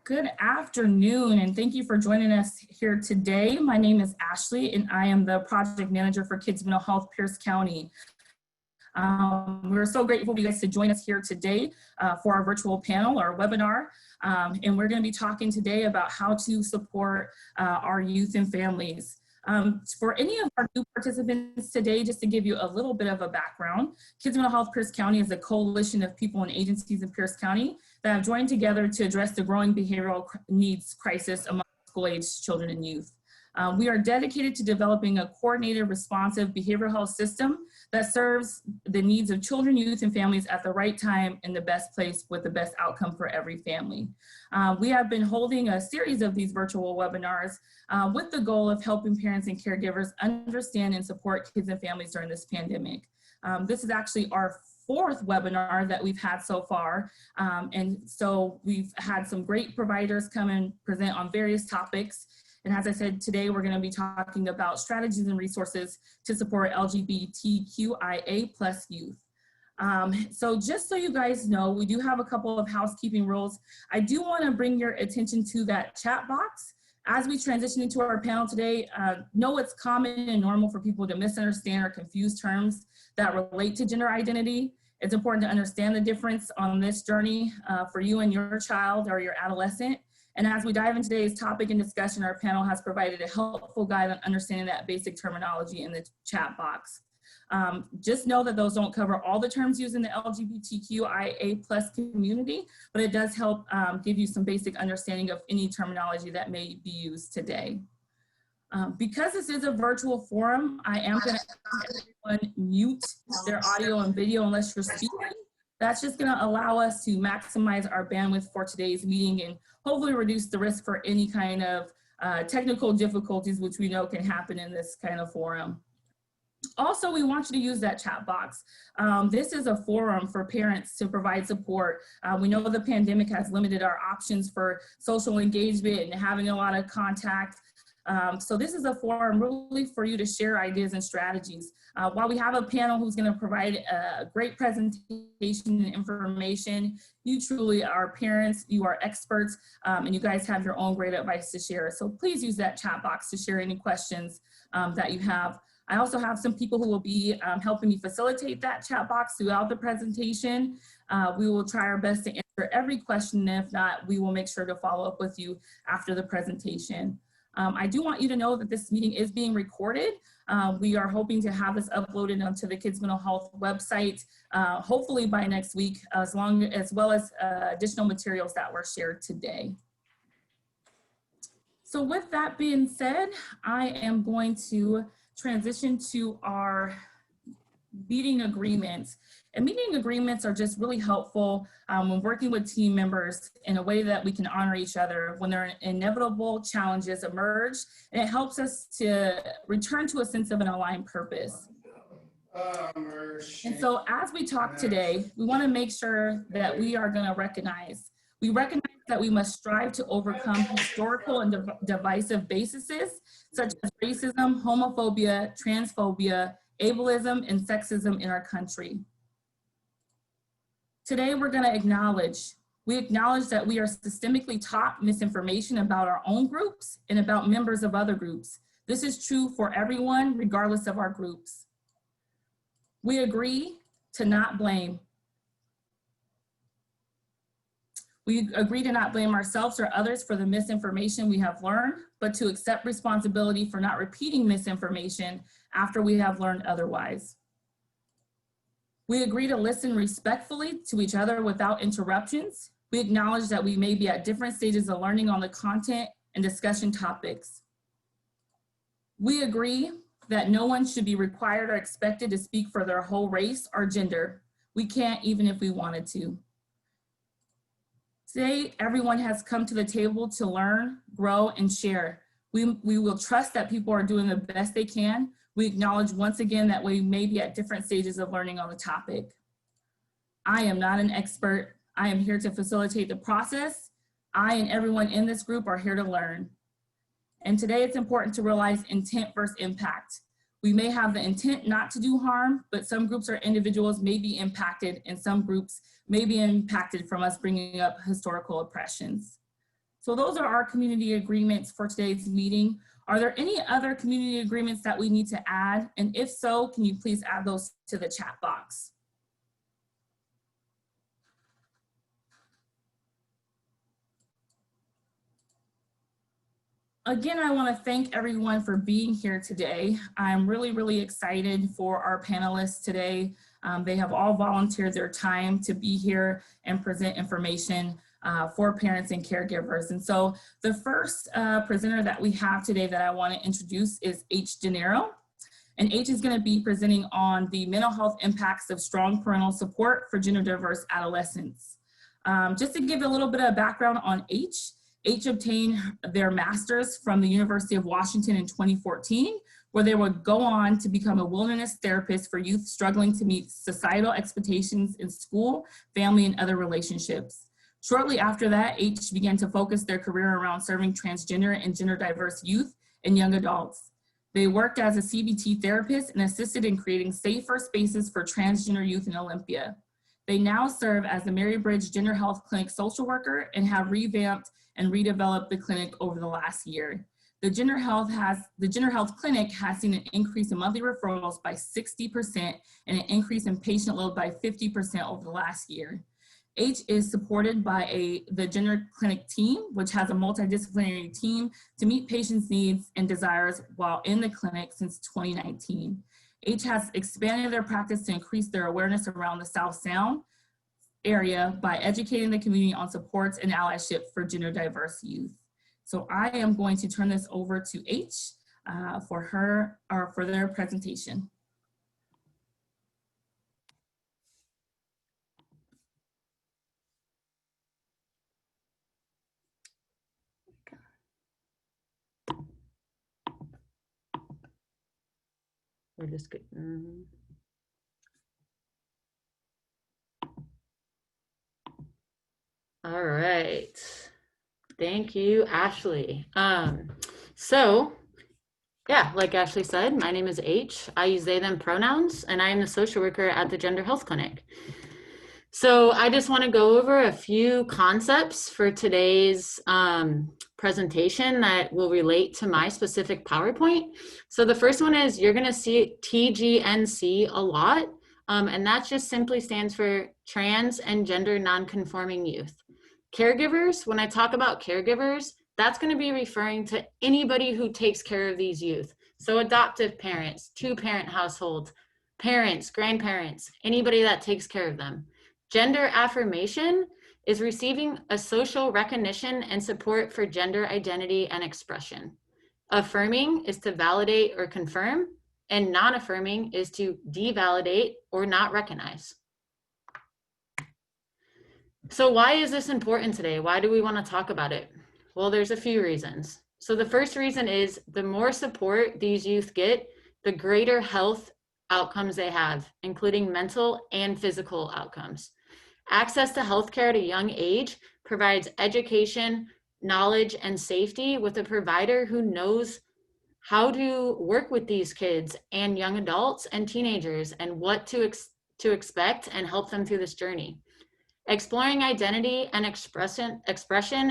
Good afternoon, and thank you for joining us here today. My name is Ashley, and I am the project manager for Kids Mental Health, Pierce County. We're so grateful for you guys to join us here today for our virtual panel or webinar. And we're going to be talking today about how to support our youth and families. For any of our new participants today, just to give you a little bit of a background, Kids Mental Health Pierce County is a coalition of people and agencies in Pierce County that have joined together to address the growing behavioral needs crisis among school-aged children and youth. We are dedicated to developing a coordinated, responsive behavioral health system that serves the needs of children, youth, and families at the right time in the best place with the best outcome for every family. We have been holding a series of these virtual webinars with the goal of helping parents and caregivers understand and support kids and families during this pandemic. This is actually our fourth webinar that we've had so far. And so we've had some great providers come and present on various topics. And as I said, today we're going to be talking about strategies and resources to support LGBTQIA+ youth. So just so you guys know, we do have a couple of housekeeping rules. I do want to bring your attention to that chat box. As we transition into our panel today, know it's common and normal for people to misunderstand or confuse terms that relate to gender identity. It's important to understand the difference on this journey for you and your child or your adolescent. And as we dive into today's topic and discussion, our panel has provided a helpful guide on understanding that basic terminology in the chat box. Just know that those don't cover all the terms used in the LGBTQIA+ community, but it does help give you some basic understanding of any terminology that may be used today. Because this is a virtual forum, I am going to have everyone mute their audio and video unless you're speaking. That's just going to allow us to maximize our bandwidth for today's meeting and hopefully reduce the risk for any kind of technical difficulties, which we know can happen in this kind of forum. Also, we want you to use that chat box. This is a forum for parents to provide support. We know the pandemic has limited our options for social engagement and having a lot of contact. So this is a forum really for you to share ideas and strategies. While we have a panel who's going to provide a great presentation and information, you truly are parents, you are experts, and you guys have your own great advice to share. So please use that chat box to share any questions that you have. I also have some people who will be helping me facilitate that chat box throughout the presentation. We will try our best to answer every question, and if not, we will make sure to follow up with you after the presentation. I do want you to know that this meeting is being recorded. We are hoping to have this uploaded onto the Kids Mental Health website, hopefully by next week, as well as additional materials that were shared today. So with that being said, I am going to transition to our meeting agreements. And meeting agreements are just really helpful when working with team members in a way that we can honor each other when their inevitable challenges emerge, and it helps us to return to a sense of an aligned purpose. And so as we talk today, we want to make sure that we are going to recognize that we must strive to overcome historical and divisive bases such as racism, homophobia, transphobia, ableism, and sexism in our country. Today, we're going to acknowledge that we are systemically taught misinformation about our own groups and about members of other groups. This is true for everyone, regardless of our groups. We agree to not blame. We agree to not blame ourselves or others for the misinformation we have learned, but to accept responsibility for not repeating misinformation after we have learned otherwise. We agree to listen respectfully to each other without interruptions. We acknowledge that we may be at different stages of learning on the content and discussion topics. We agree that no one should be required or expected to speak for their whole race or gender. We can't even if we wanted to. Today, everyone has come to the table to learn, grow, and share. We will trust that people are doing the best they can. We acknowledge once again that we may be at different stages of learning on the topic. I am not an expert. I am here to facilitate the process. I and everyone in this group are here to learn. And today it's important to realize intent versus impact. We may have the intent not to do harm, but some groups or individuals may be impacted, and some groups may be impacted from us bringing up historical oppressions. So those are our community agreements for today's meeting. Are there any other community agreements that we need to add? And if so, can you please add those to the chat box? Again, I want to thank everyone for being here today. I'm really excited for our panelists today. They have all volunteered their time to be here and present information for parents and caregivers. And so the first presenter that we have today that I want to introduce is H. De Niro. And H is going to be presenting on the mental health impacts of strong parental support for gender diverse adolescents. Just to give a little bit of background on H obtained their master's from the University of Washington in 2014, where they would go on to become a wilderness therapist for youth struggling to meet societal expectations in school, family, and other relationships. Shortly after that, H began to focus their career around serving transgender and gender diverse youth and young adults. They worked as a CBT therapist and assisted in creating safer spaces for transgender youth in Olympia. They now serve as the Mary Bridge Gender Health Clinic social worker and have revamped and redeveloped the clinic over the last year. The Gender Health Clinic has seen an increase in monthly referrals by 60% and an increase in patient load by 50% over the last year. H is supported by the Gender Clinic team, which has a multidisciplinary team to meet patients' needs and desires while in the clinic since 2019. H has expanded their practice to increase their awareness around the South Sound area by educating the community on supports and allyship for gender diverse youth. So I am going to turn this over to H for their presentation. We're just good. All right. Thank you, Ashley. So yeah, like Ashley said, my name is H. I use they, them pronouns, and I am the social worker at the Gender Health Clinic. So I just want to go over a few concepts for today's presentation that will relate to my specific PowerPoint. So the first one is you're going to see TGNC a lot, and that just simply stands for trans and gender nonconforming youth. Caregivers, when I talk about caregivers, that's going to be referring to anybody who takes care of these youth. So adoptive parents, two-parent households, parents, grandparents, anybody that takes care of them. Gender affirmation is receiving a social recognition and support for gender identity and expression. Affirming is to validate or confirm, and non-affirming is to devalidate or not recognize. So why is this important today? Why do we want to talk about it? Well, there's a few reasons. So the first reason is the more support these youth get, the greater health outcomes they have, including mental and physical outcomes. Access to healthcare at a young age provides education, knowledge, and safety with a provider who knows how to work with these kids and young adults and teenagers and what to expect and help them through this journey. Exploring identity and expression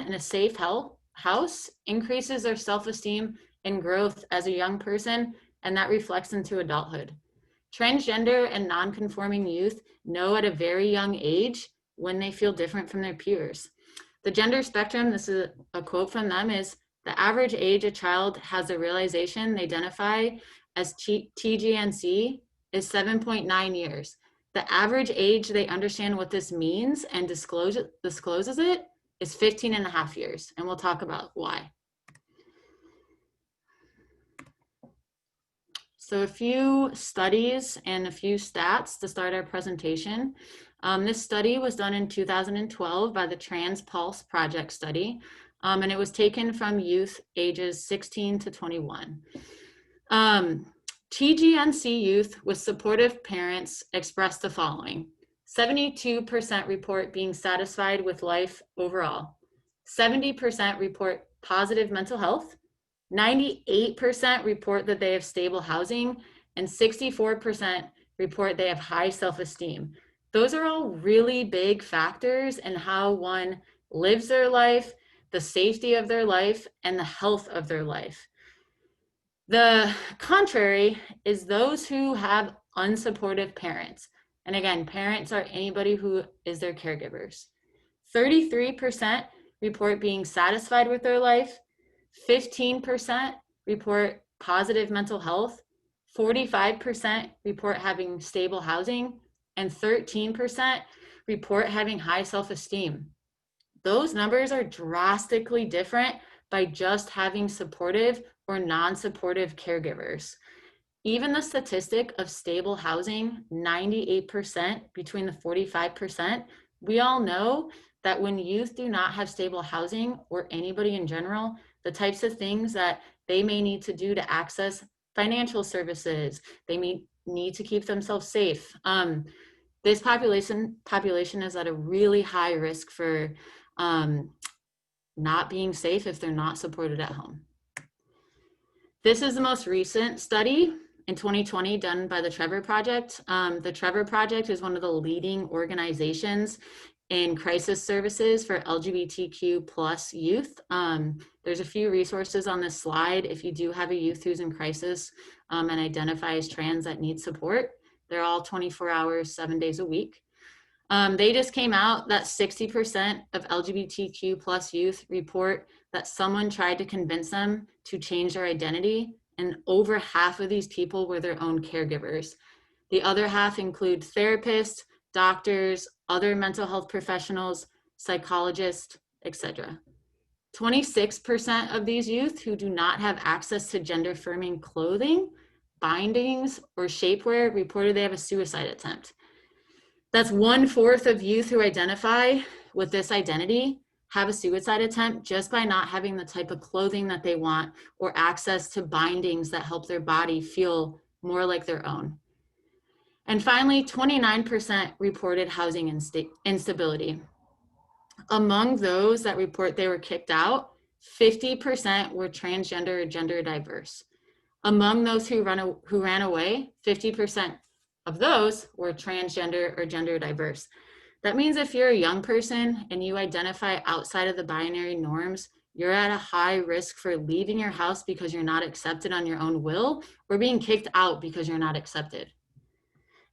in a safe house increases their self-esteem and growth as a young person, and that reflects into adulthood. Transgender and non-conforming youth know at a very young age when they feel different from their peers. The gender spectrum, this is a quote from them, is the average age a child has a realization they identify as TGNC is 7.9 years. The average age they understand what this means and discloses it is 15.5 years, and we'll talk about why. So a few studies and a few stats to start our presentation. This study was done in 2012 by the Trans Pulse Project study, and it was taken from youth ages 16 to 21. TGNC youth with supportive parents expressed the following: 72% report being satisfied with life overall, 70% report positive mental health, 98% report that they have stable housing, and 64% report they have high self-esteem. Those are all really big factors in how one lives their life, the safety of their life, and the health of their life. The contrary is those who have unsupportive parents. And again, parents are anybody who is their caregivers. 33% report being satisfied with their life, 15% report positive mental health, 45% report having stable housing, and 13% report having high self-esteem. Those numbers are drastically different by just having supportive or non-supportive caregivers. Even the statistic of stable housing, 98% between the 45%, we all know that when youth do not have stable housing, or anybody in general, the types of things that they may need to do to access financial services, they may need to keep themselves safe. This population is at a really high risk for not being safe if they're not supported at home. This is the most recent study in 2020 done by the Trevor Project. The Trevor Project is one of the leading organizations in crisis services for LGBTQ plus youth. There's a few resources on this slide if you do have a youth who's in crisis and identify as trans that needs support. They're all 24 hours, 7 days a week. They just came out that 60% of LGBTQ plus youth report that someone tried to convince them to change their identity, and over half of these people were their own caregivers. The other half include therapists, doctors, other mental health professionals, psychologists, etc. 26% of these youth who do not have access to gender-affirming clothing, bindings, or shapewear reported they have a suicide attempt. That's 1/4 of youth who identify with this identity have a suicide attempt just by not having the type of clothing that they want or access to bindings that help their body feel more like their own. And finally, 29% reported housing instability. Among those that report they were kicked out, 50% were transgender or gender diverse. Among those who ran away, 50% of those were transgender or gender diverse. That means if you're a young person and you identify outside of the binary norms, you're at a high risk for leaving your house because you're not accepted on your own will, or being kicked out because you're not accepted.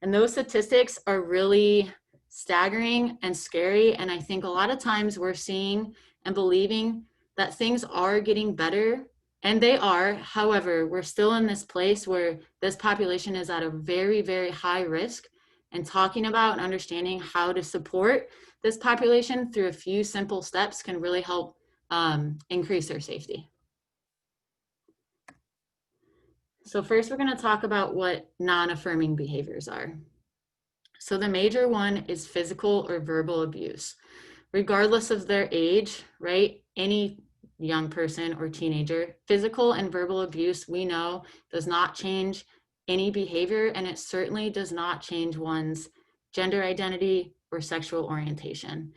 And those statistics are really staggering and scary. And I think a lot of times we're seeing and believing that things are getting better, and they are. However, we're still in this place where this population is at a very, very high risk, and talking about and understanding how to support this population through a few simple steps can really help increase their safety. So first, we're going to talk about what non-affirming behaviors are. So the major one is physical or verbal abuse. Regardless of their age, right? Any young person or teenager, physical and verbal abuse, we know, does not change any behavior, and it certainly does not change one's gender identity or sexual orientation.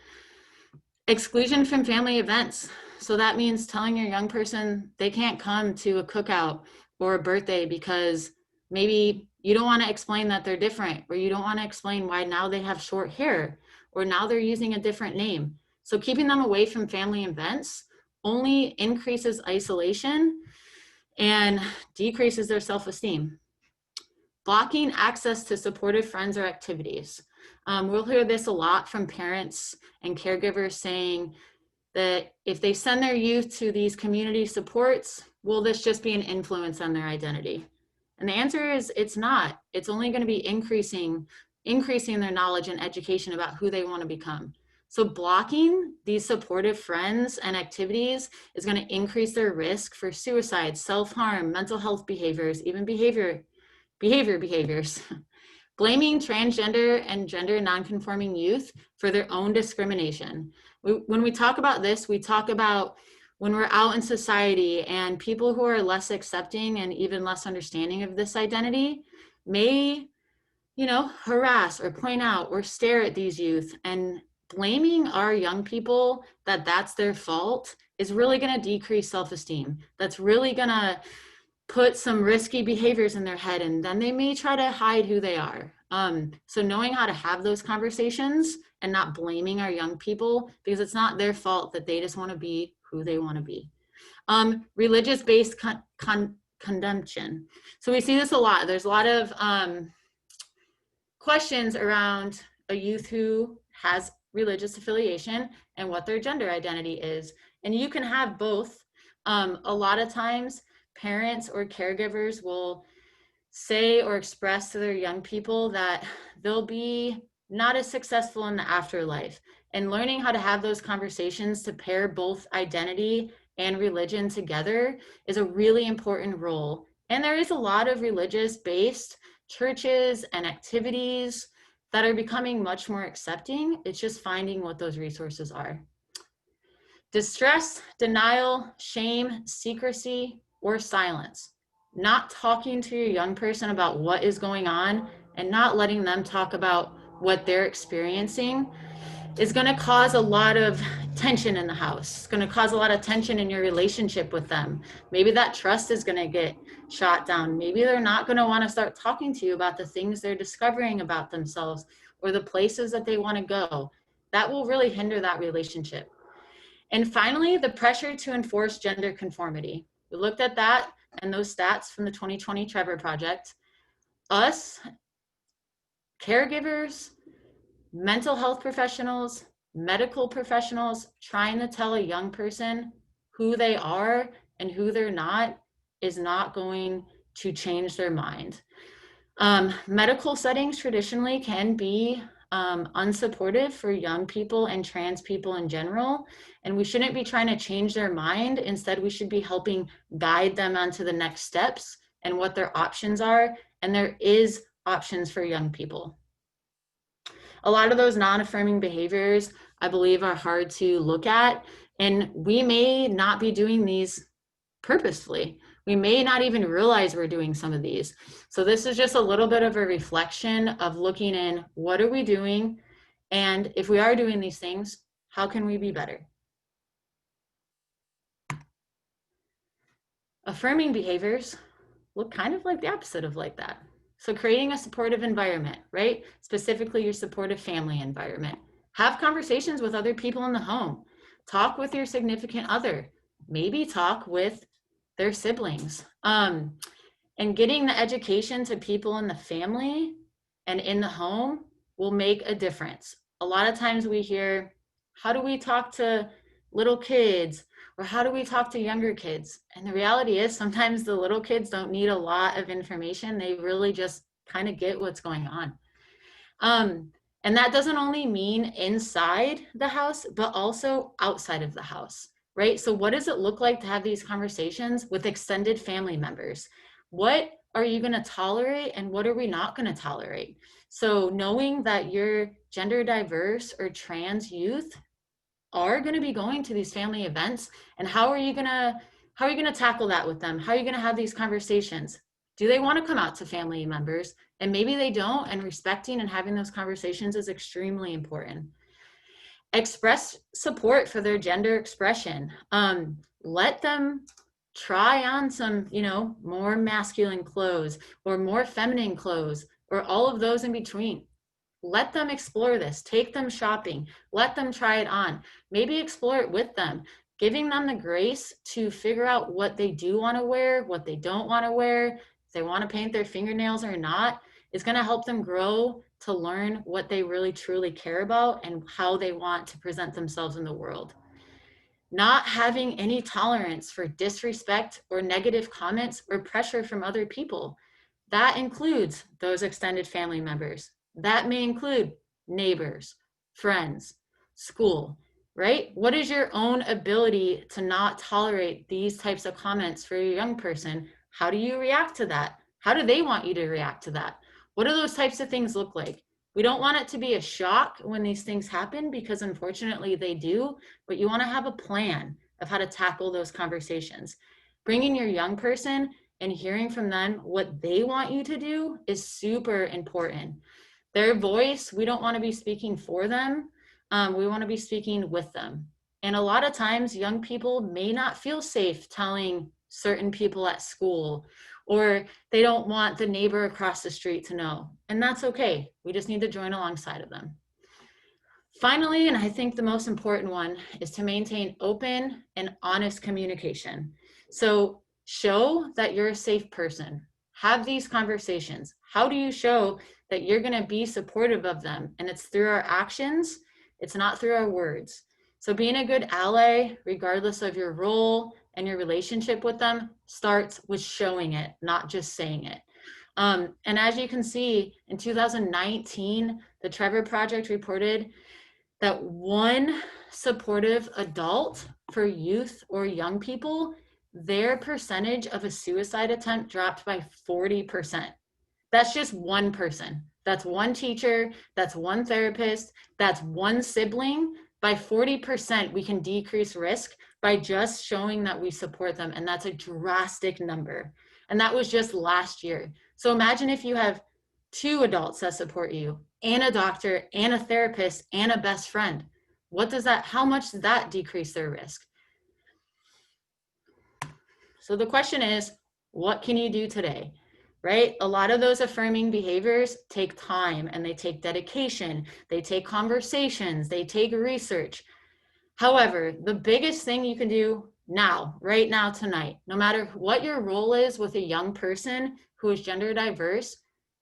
Exclusion from family events. So that means telling your young person they can't come to a cookout or a birthday because maybe you don't want to explain that they're different, or you don't want to explain why now they have short hair, or now they're using a different name. So keeping them away from family events only increases isolation and decreases their self-esteem. Blocking access to supportive friends or activities. We'll hear this a lot from parents and caregivers saying that if they send their youth to these community supports, will this just be an influence on their identity? And the answer is it's not. It's only going to be increasing their knowledge and education about who they want to become. So blocking these supportive friends and activities is going to increase their risk for suicide, self-harm, mental health behaviors, even behaviors. Blaming transgender and gender nonconforming youth for their own discrimination. When we talk about this, we talk about when we're out in society and people who are less accepting and even less understanding of this identity may, harass or point out or stare at these youth, and blaming our young people that that's their fault is really going to decrease self-esteem. That's really going to put some risky behaviors in their head, and then they may try to hide who they are. So knowing how to have those conversations and not blaming our young people, because it's not their fault that they just want to be who they want to be. Religious-based condemnation. So we see this a lot. There's a lot of questions around a youth who has religious affiliation and what their gender identity is. And you can have both. A lot of times parents or caregivers will say or express to their young people that they'll be not as successful in the afterlife. And learning how to have those conversations to pair both identity and religion together is a really important role. And there is a lot of religious-based churches and activities that are becoming much more accepting. It's just finding what those resources are. Distress, denial, shame, secrecy, or silence. Not talking to your young person about what is going on and not letting them talk about what they're experiencing is going to cause a lot of tension in the house. It's going to cause a lot of tension in your relationship with them. Maybe that trust is going to get shot down. Maybe they're not going to want to start talking to you about the things they're discovering about themselves or the places that they want to go. That will really hinder that relationship. And finally, the pressure to enforce gender conformity. We looked at that and those stats from the 2020 Trevor Project. Us, caregivers, mental health professionals, medical professionals trying to tell a young person who they are and who they're not is not going to change their mind. Medical settings traditionally can be unsupportive for young people and trans people in general, and we shouldn't be trying to change their mind. Instead, we should be helping guide them onto the next steps and what their options are, and there is options for young people. A lot of those non-affirming behaviors, I believe, are hard to look at, and we may not be doing these purposefully. We may not even realize we're doing some of these. So this is just a little bit of a reflection of looking in, what are we doing? And if we are doing these things, how can we be better? Affirming behaviors look kind of like the opposite of like that. So creating a supportive environment, right? Specifically your supportive family environment. Have conversations with other people in the home. Talk with your significant other. Maybe talk with their siblings. And getting the education to people in the family and in the home will make a difference. A lot of times we hear, how do we talk to little kids? Or how do we talk to younger kids? And the reality is sometimes the little kids don't need a lot of information. They really just kind of get what's going on. And that doesn't only mean inside the house, but also outside of the house, right? So what does it look like to have these conversations with extended family members? What are you going to tolerate and what are we not going to tolerate? So knowing that your gender diverse or trans youth are going to be going to these family events, and how are you going to tackle that with them? How are you going to have these conversations? Do they want to come out to family members? And maybe they don't, and respecting and having those conversations is extremely important. Express support for their gender expression. Let them try on some, more masculine clothes or more feminine clothes or all of those in between. Let them explore this. Take them shopping. Let them try it on. Maybe explore it with them, giving them the grace to figure out what they do want to wear, what they don't want to wear, if they want to paint their fingernails or not, is going to help them grow to learn what they really truly care about and how they want to present themselves in the world. Not having any tolerance for disrespect or negative comments or pressure from other people. That includes those extended family members. That may include neighbors, friends, school, right? What is your own ability to not tolerate these types of comments for your young person? How do you react to that? How do they want you to react to that? What do those types of things look like? We don't want it to be a shock when these things happen, because unfortunately they do, but you want to have a plan of how to tackle those conversations. Bringing your young person and hearing from them what they want you to do is super important. Their voice, we don't want to be speaking for them. We want to be speaking with them. And a lot of times young people may not feel safe telling certain people at school or they don't want the neighbor across the street to know. And that's okay. We just need to join alongside of them. Finally, and I think the most important one, is to maintain open and honest communication. So show that you're a safe person. Have these conversations. How do you show that you're going to be supportive of them? And it's through our actions. It's not through our words. So being a good ally, regardless of your role and your relationship with them, starts with showing it, not just saying it. And as you can see, in 2019, the Trevor Project reported that one supportive adult for youth or young people, their percentage of a suicide attempt dropped by 40%. That's just one person. That's one teacher. That's one therapist. That's one sibling. By 40%, we can decrease risk by just showing that we support them. And that's a drastic number. And that was just last year. So imagine if you have 2 adults that support you, and a doctor, and a therapist, and a best friend. How much does that decrease their risk? So the question is, what can you do today? Right? A lot of those affirming behaviors take time, and they take dedication, they take conversations, they take research. However, the biggest thing you can do now, right now, tonight, no matter what your role is with a young person who is gender diverse,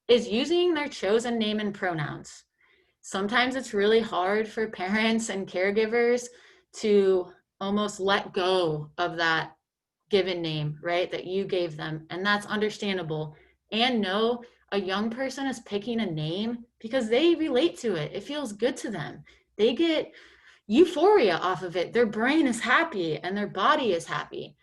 is using their chosen name and pronouns. Sometimes it's really hard for parents and caregivers to almost let go of that given name, right, that you gave them. And that's understandable. And know a young person is picking a name because they relate to it. It feels good to them. They get euphoria off of it. Their brain is happy and their body is happy.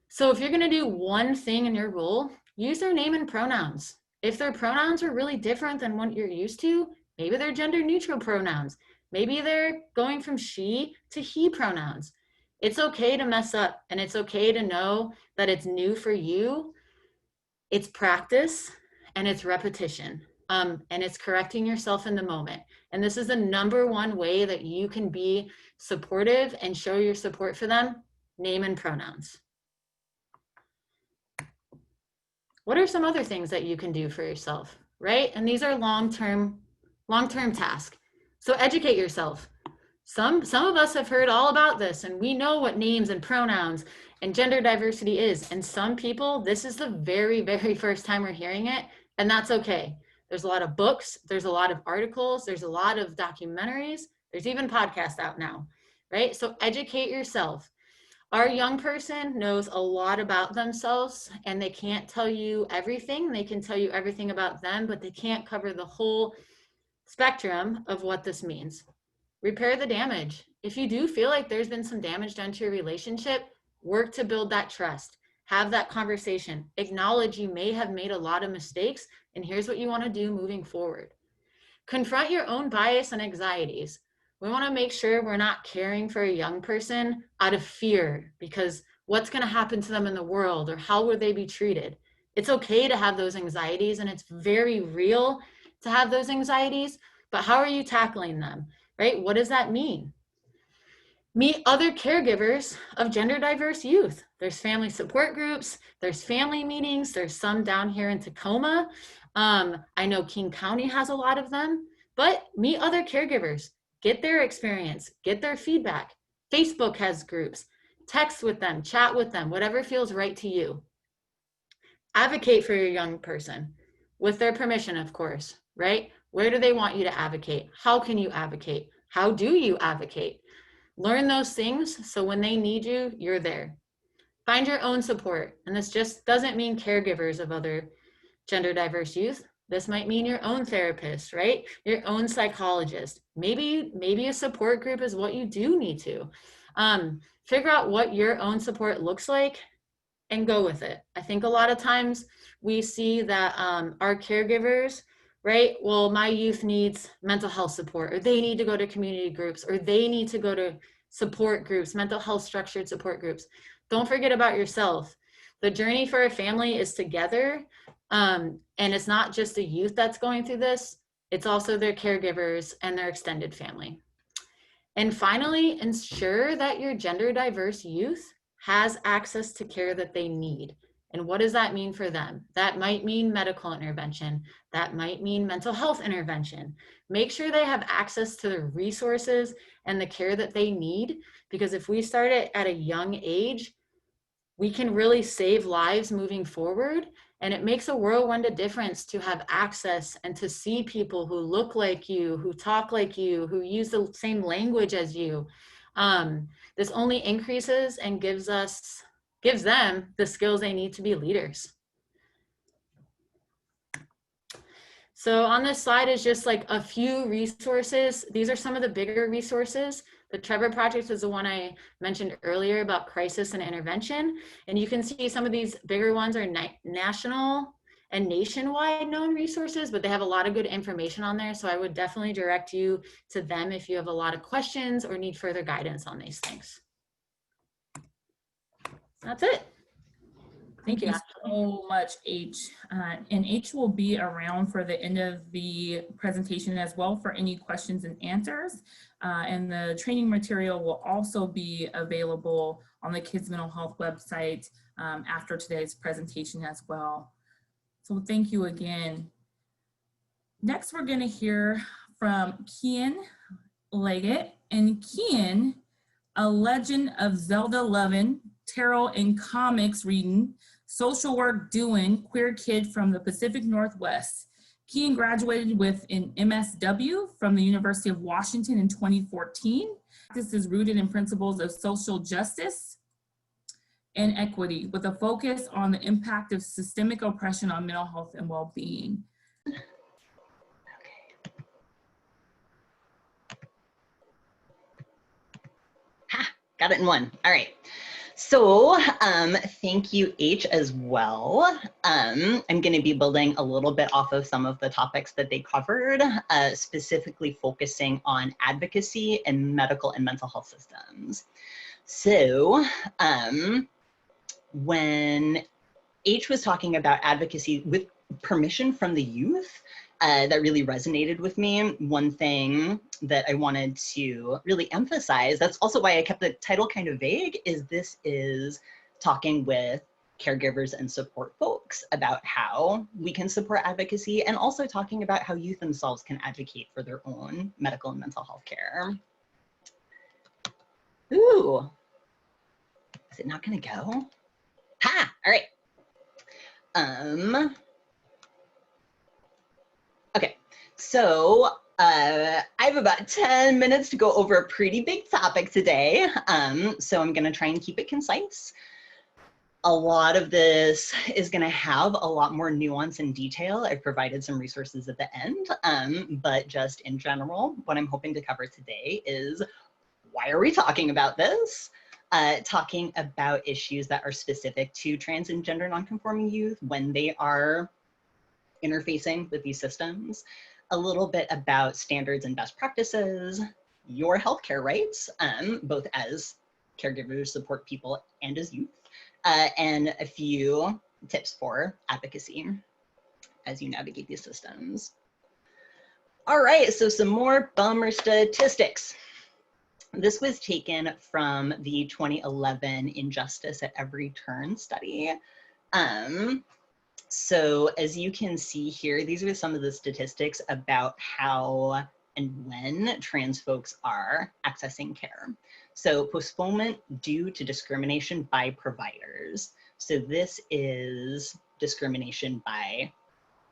So if you're going to do one thing in your role, use their name and pronouns. If their pronouns are really different than what you're used to, maybe they're gender neutral pronouns. Maybe they're going from she to he pronouns. It's okay to mess up, and it's okay to know that it's new for you. It's practice and it's repetition, and it's correcting yourself in the moment. And this is the #1 way that you can be supportive and show your support for them: name and pronouns. What are some other things that you can do for yourself, right? And these are long-term tasks. So educate yourself. Some of us have heard all about this, and we know what names and pronouns and gender diversity is. And some people, this is the very, very first time we're hearing it, and that's okay. There's a lot of books, there's a lot of articles, there's a lot of documentaries, there's even podcasts out now, right? So educate yourself. Our young person knows a lot about themselves, and they can't tell you everything. They can tell you everything about them, but they can't cover the whole spectrum of what this means. Repair the damage. If you do feel like there's been some damage done to your relationship, work to build that trust. Have that conversation. Acknowledge you may have made a lot of mistakes, and here's what you want to do moving forward. Confront your own bias and anxieties. We want to make sure we're not caring for a young person out of fear because what's going to happen to them in the world, or how will they be treated? It's okay to have those anxieties, and it's very real to have those anxieties, but how are you tackling them, right? What does that mean? Meet other caregivers of gender diverse youth. There's family support groups, there's family meetings, there's some down here in Tacoma. I know King County has a lot of them, but meet other caregivers, get their experience, get their feedback. Facebook has groups, text with them, chat with them, whatever feels right to you. Advocate for your young person, with their permission, of course, right? Where do they want you to advocate? How can you advocate? How do you advocate? Learn those things so when they need you, you're there. Find your own support. And this just doesn't mean caregivers of other gender diverse youth. This might mean your own therapist, right? Your own psychologist. Maybe a support group is what you do need to. Figure out what your own support looks like and go with it. I think a lot of times we see that our caregivers, right? Well, my youth needs mental health support, or they need to go to community groups, or they need to go to support groups, mental health structured support groups. Don't forget about yourself. The journey for a family is together. And it's not just the youth that's going through this, it's also their caregivers and their extended family. And finally, ensure that your gender diverse youth has access to care that they need. And what does that mean for them? That might mean medical intervention. That might mean mental health intervention. Make sure they have access to the resources and the care that they need, because if we start it at a young age, we can really save lives moving forward. And it makes a whirlwind of difference to have access and to see people who look like you, who talk like you, who use the same language as you. This only increases and gives them the skills they need to be leaders. So on this slide is just like a few resources. These are some of the bigger resources. The Trevor Project is the one I mentioned earlier about crisis and intervention. And you can see some of these bigger ones are national and nationwide known resources, but they have a lot of good information on there. So I would definitely direct you to them if you have a lot of questions or need further guidance on these things. That's it. Thank you so much, H. And H will be around for the end of the presentation as well for any questions and answers. And the training material will also be available on the Kids Mental Health website after today's presentation as well. So thank you again. Next, we're going to hear from Kian Leggett. And Kian, a legend of Zelda loving, tarot and comics reading, social work doing, queer kid from the Pacific Northwest. Kian graduated with an MSW from the University of Washington in 2014. This is rooted in principles of social justice and equity with a focus on the impact of systemic oppression on mental health and well-being. Got it in one. All right. So thank you, H, as well. I'm going to be building a little bit off of some of the topics that they covered, specifically focusing on advocacy and medical and mental health systems. So when H was talking about advocacy with permission from the youth, that really resonated with me. One thing that I wanted to really emphasize, that's also why I kept the title kind of vague, is this is talking with caregivers and support folks about how we can support advocacy, and also talking about how youth themselves can advocate for their own medical and mental health care. Ooh, is it not gonna go? Ha, all right. Okay, so I have about 10 minutes to go over a pretty big topic today. So I'm gonna try and keep it concise. A lot of this is gonna have a lot more nuance and detail. I've provided some resources at the end, but just in general, what I'm hoping to cover today is, why are we talking about this? Talking about issues that are specific to trans and gender nonconforming youth when they are interfacing with these systems, a little bit about standards and best practices, your healthcare rights, both as caregivers, support people, and as youth, and a few tips for advocacy as you navigate these systems. All right, so some more bummer statistics. This was taken from the 2011 Injustice at Every Turn study. So as you can see here, these are some of the statistics about how and when trans folks are accessing care. So postponement due to discrimination by providers. So this is discrimination by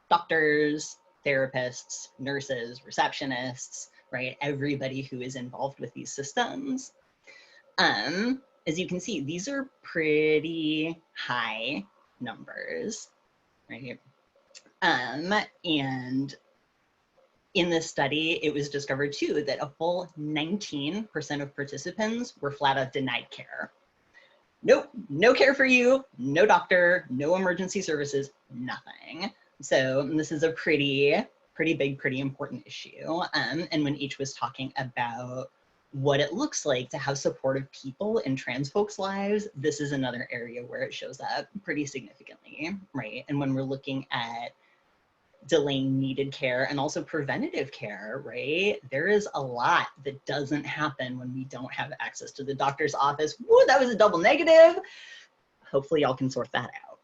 doctors, therapists, nurses, receptionists, right? Everybody who is involved with these systems. As you can see, these are pretty high numbers, right? And in this study, it was discovered too that a full 19% of participants were flat out denied care. Nope, no care for you, no doctor, no emergency services, nothing. So this is a pretty big, pretty important issue. And when H was talking about what it looks like to have supportive people in trans folks' lives, this is another area where it shows up pretty significantly, right? And when we're looking at delaying needed care and also preventative care, right? There is a lot that doesn't happen when we don't have access to the doctor's office. Woo, that was a double negative. Hopefully y'all can sort that out.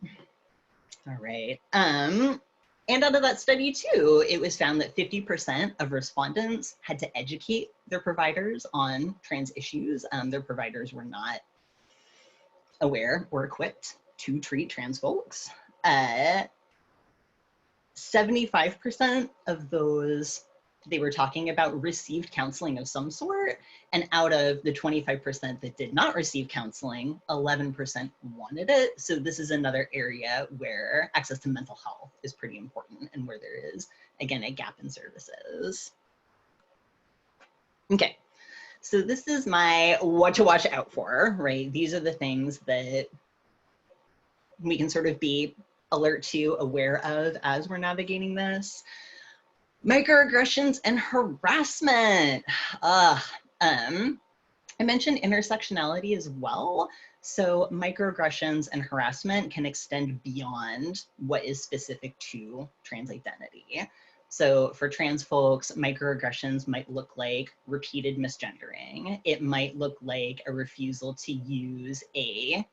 All right. And out of that study too, it was found that 50% of respondents had to educate their providers on trans issues. Their providers were not aware or equipped to treat trans folks. 75% of those they were talking about received counseling of some sort, and out of the 25% that did not receive counseling, 11% wanted it. So this is another area where access to mental health is pretty important and where there is, again, a gap in services. Okay, so this is my what to watch out for, right? These are the things that we can sort of be alert to, aware of as we're navigating this. Microaggressions and harassment. I mentioned intersectionality as well. So microaggressions and harassment can extend beyond what is specific to trans identity. So for trans folks, microaggressions might look like repeated misgendering. It might look like a refusal to use a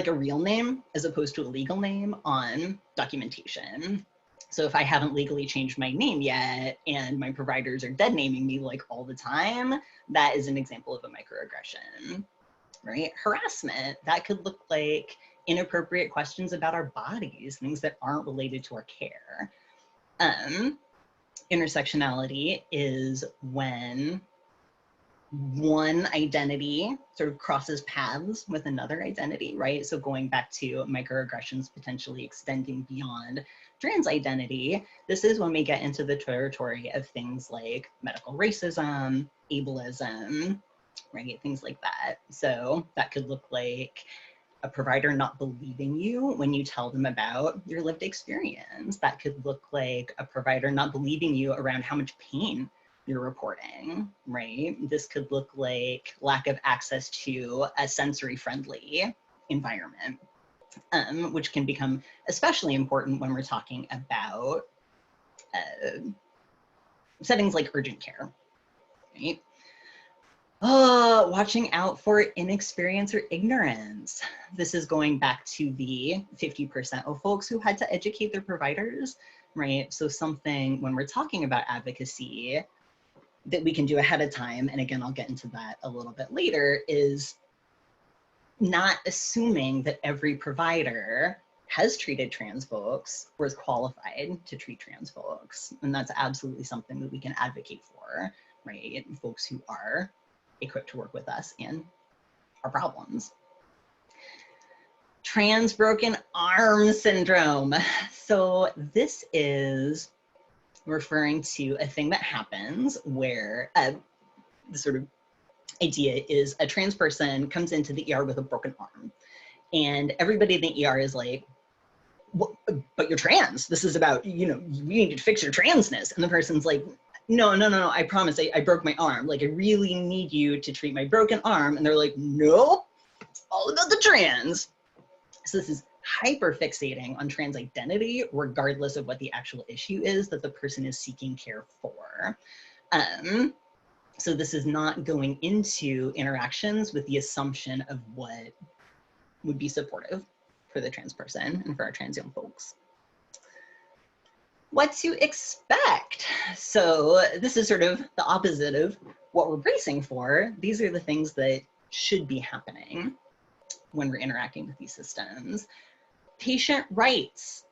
real name as opposed to a legal name on documentation. So if I haven't legally changed my name yet and my providers are dead naming me like all the time, that is an example of a microaggression, right? Harassment, that could look like inappropriate questions about our bodies, things that aren't related to our care. Intersectionality is when one identity sort of crosses paths with another identity, right? So going back to microaggressions potentially extending beyond trans identity, this is when we get into the territory of things like medical racism, ableism, right? Things like that. So that could look like a provider not believing you when you tell them about your lived experience. That could look like a provider not believing you around how much pain you're reporting, right? This could look like lack of access to a sensory-friendly environment, which can become especially important when we're talking about settings like urgent care, right? Watching out for inexperience or ignorance. This is going back to the 50% of folks who had to educate their providers, right? So something when we're talking about advocacy that we can do ahead of time, and again, I'll get into that a little bit later, is not assuming that every provider has treated trans folks or is qualified to treat trans folks. And that's absolutely something that we can advocate for, right? Folks who are equipped to work with us and our problems. Trans broken arm syndrome. So this is referring to a thing that happens where the sort of idea is a trans person comes into the ER with a broken arm, and everybody in the ER is like, but you're trans. This is about, you know, you need to fix your transness. And the person's like, no, I promise, I broke my arm. Like, I really need you to treat my broken arm. And they're like, no, it's all about the trans. So this is hyper fixating on trans identity, regardless of what the actual issue is that the person is seeking care for. So this is not going into interactions with the assumption of what would be supportive for the trans person and for our trans young folks. What to expect. So this is sort of the opposite of what we're bracing for. These are the things that should be happening when we're interacting with these systems. Patient rights.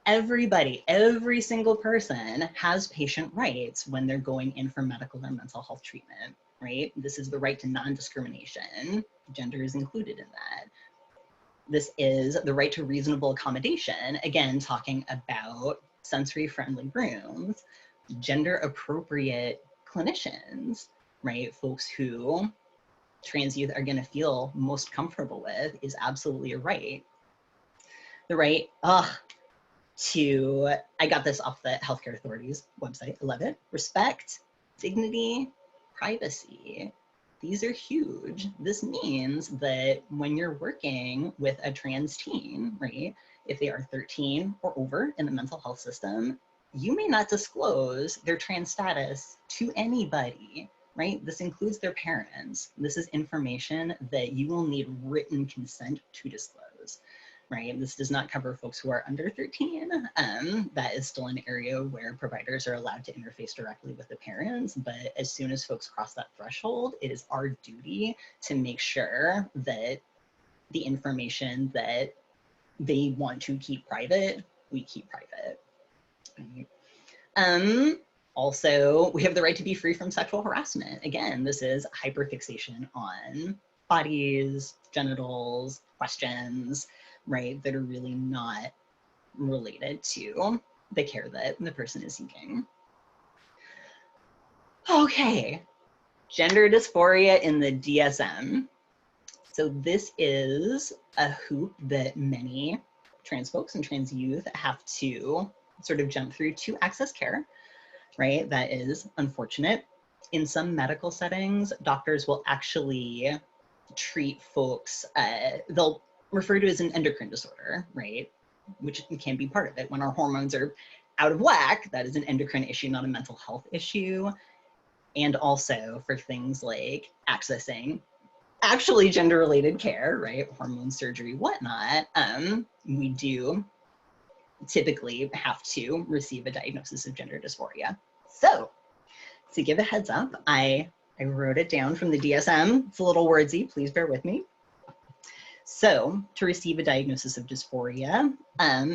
Everybody, every single person has patient rights when they're going in for medical or mental health treatment, right? This is the right to non-discrimination. Gender is included in that. This is the right to reasonable accommodation, again, talking about sensory-friendly rooms, gender-appropriate clinicians, right? Folks who trans youth are gonna feel most comfortable with is absolutely a right. The right, I got this off the Healthcare Authority's website, I love it. Respect, dignity, privacy. These are huge. This means that when you're working with a trans teen, right, if they are 13 or over in the mental health system, you may not disclose their trans status to anybody, right? This includes their parents. This is information that you will need written consent to disclose. right? This does not cover folks who are under 13. That is still an area where providers are allowed to interface directly with the parents, but as soon as folks cross that threshold, it is our duty to make sure that the information that they want to keep private, we keep private. Also, we have the right to be free from sexual harassment. Again, this is hyperfixation on bodies, genitals, questions, right, that are really not related to the care that the person is seeking. Okay, gender dysphoria in the DSM. So this is a hoop that many trans folks and trans youth have to sort of jump through to access care, right? That is unfortunate. In some medical settings, doctors will actually treat folks, they'll refer to as an endocrine disorder, right? Which can be part of it. When our hormones are out of whack, that is an endocrine issue, not a mental health issue. And also for things like accessing actually gender-related care, right? Hormone surgery, whatnot, we do typically have to receive a diagnosis of gender dysphoria. So to give a heads up, I wrote it down from the DSM. It's a little wordsy, please bear with me. So to receive a diagnosis of dysphoria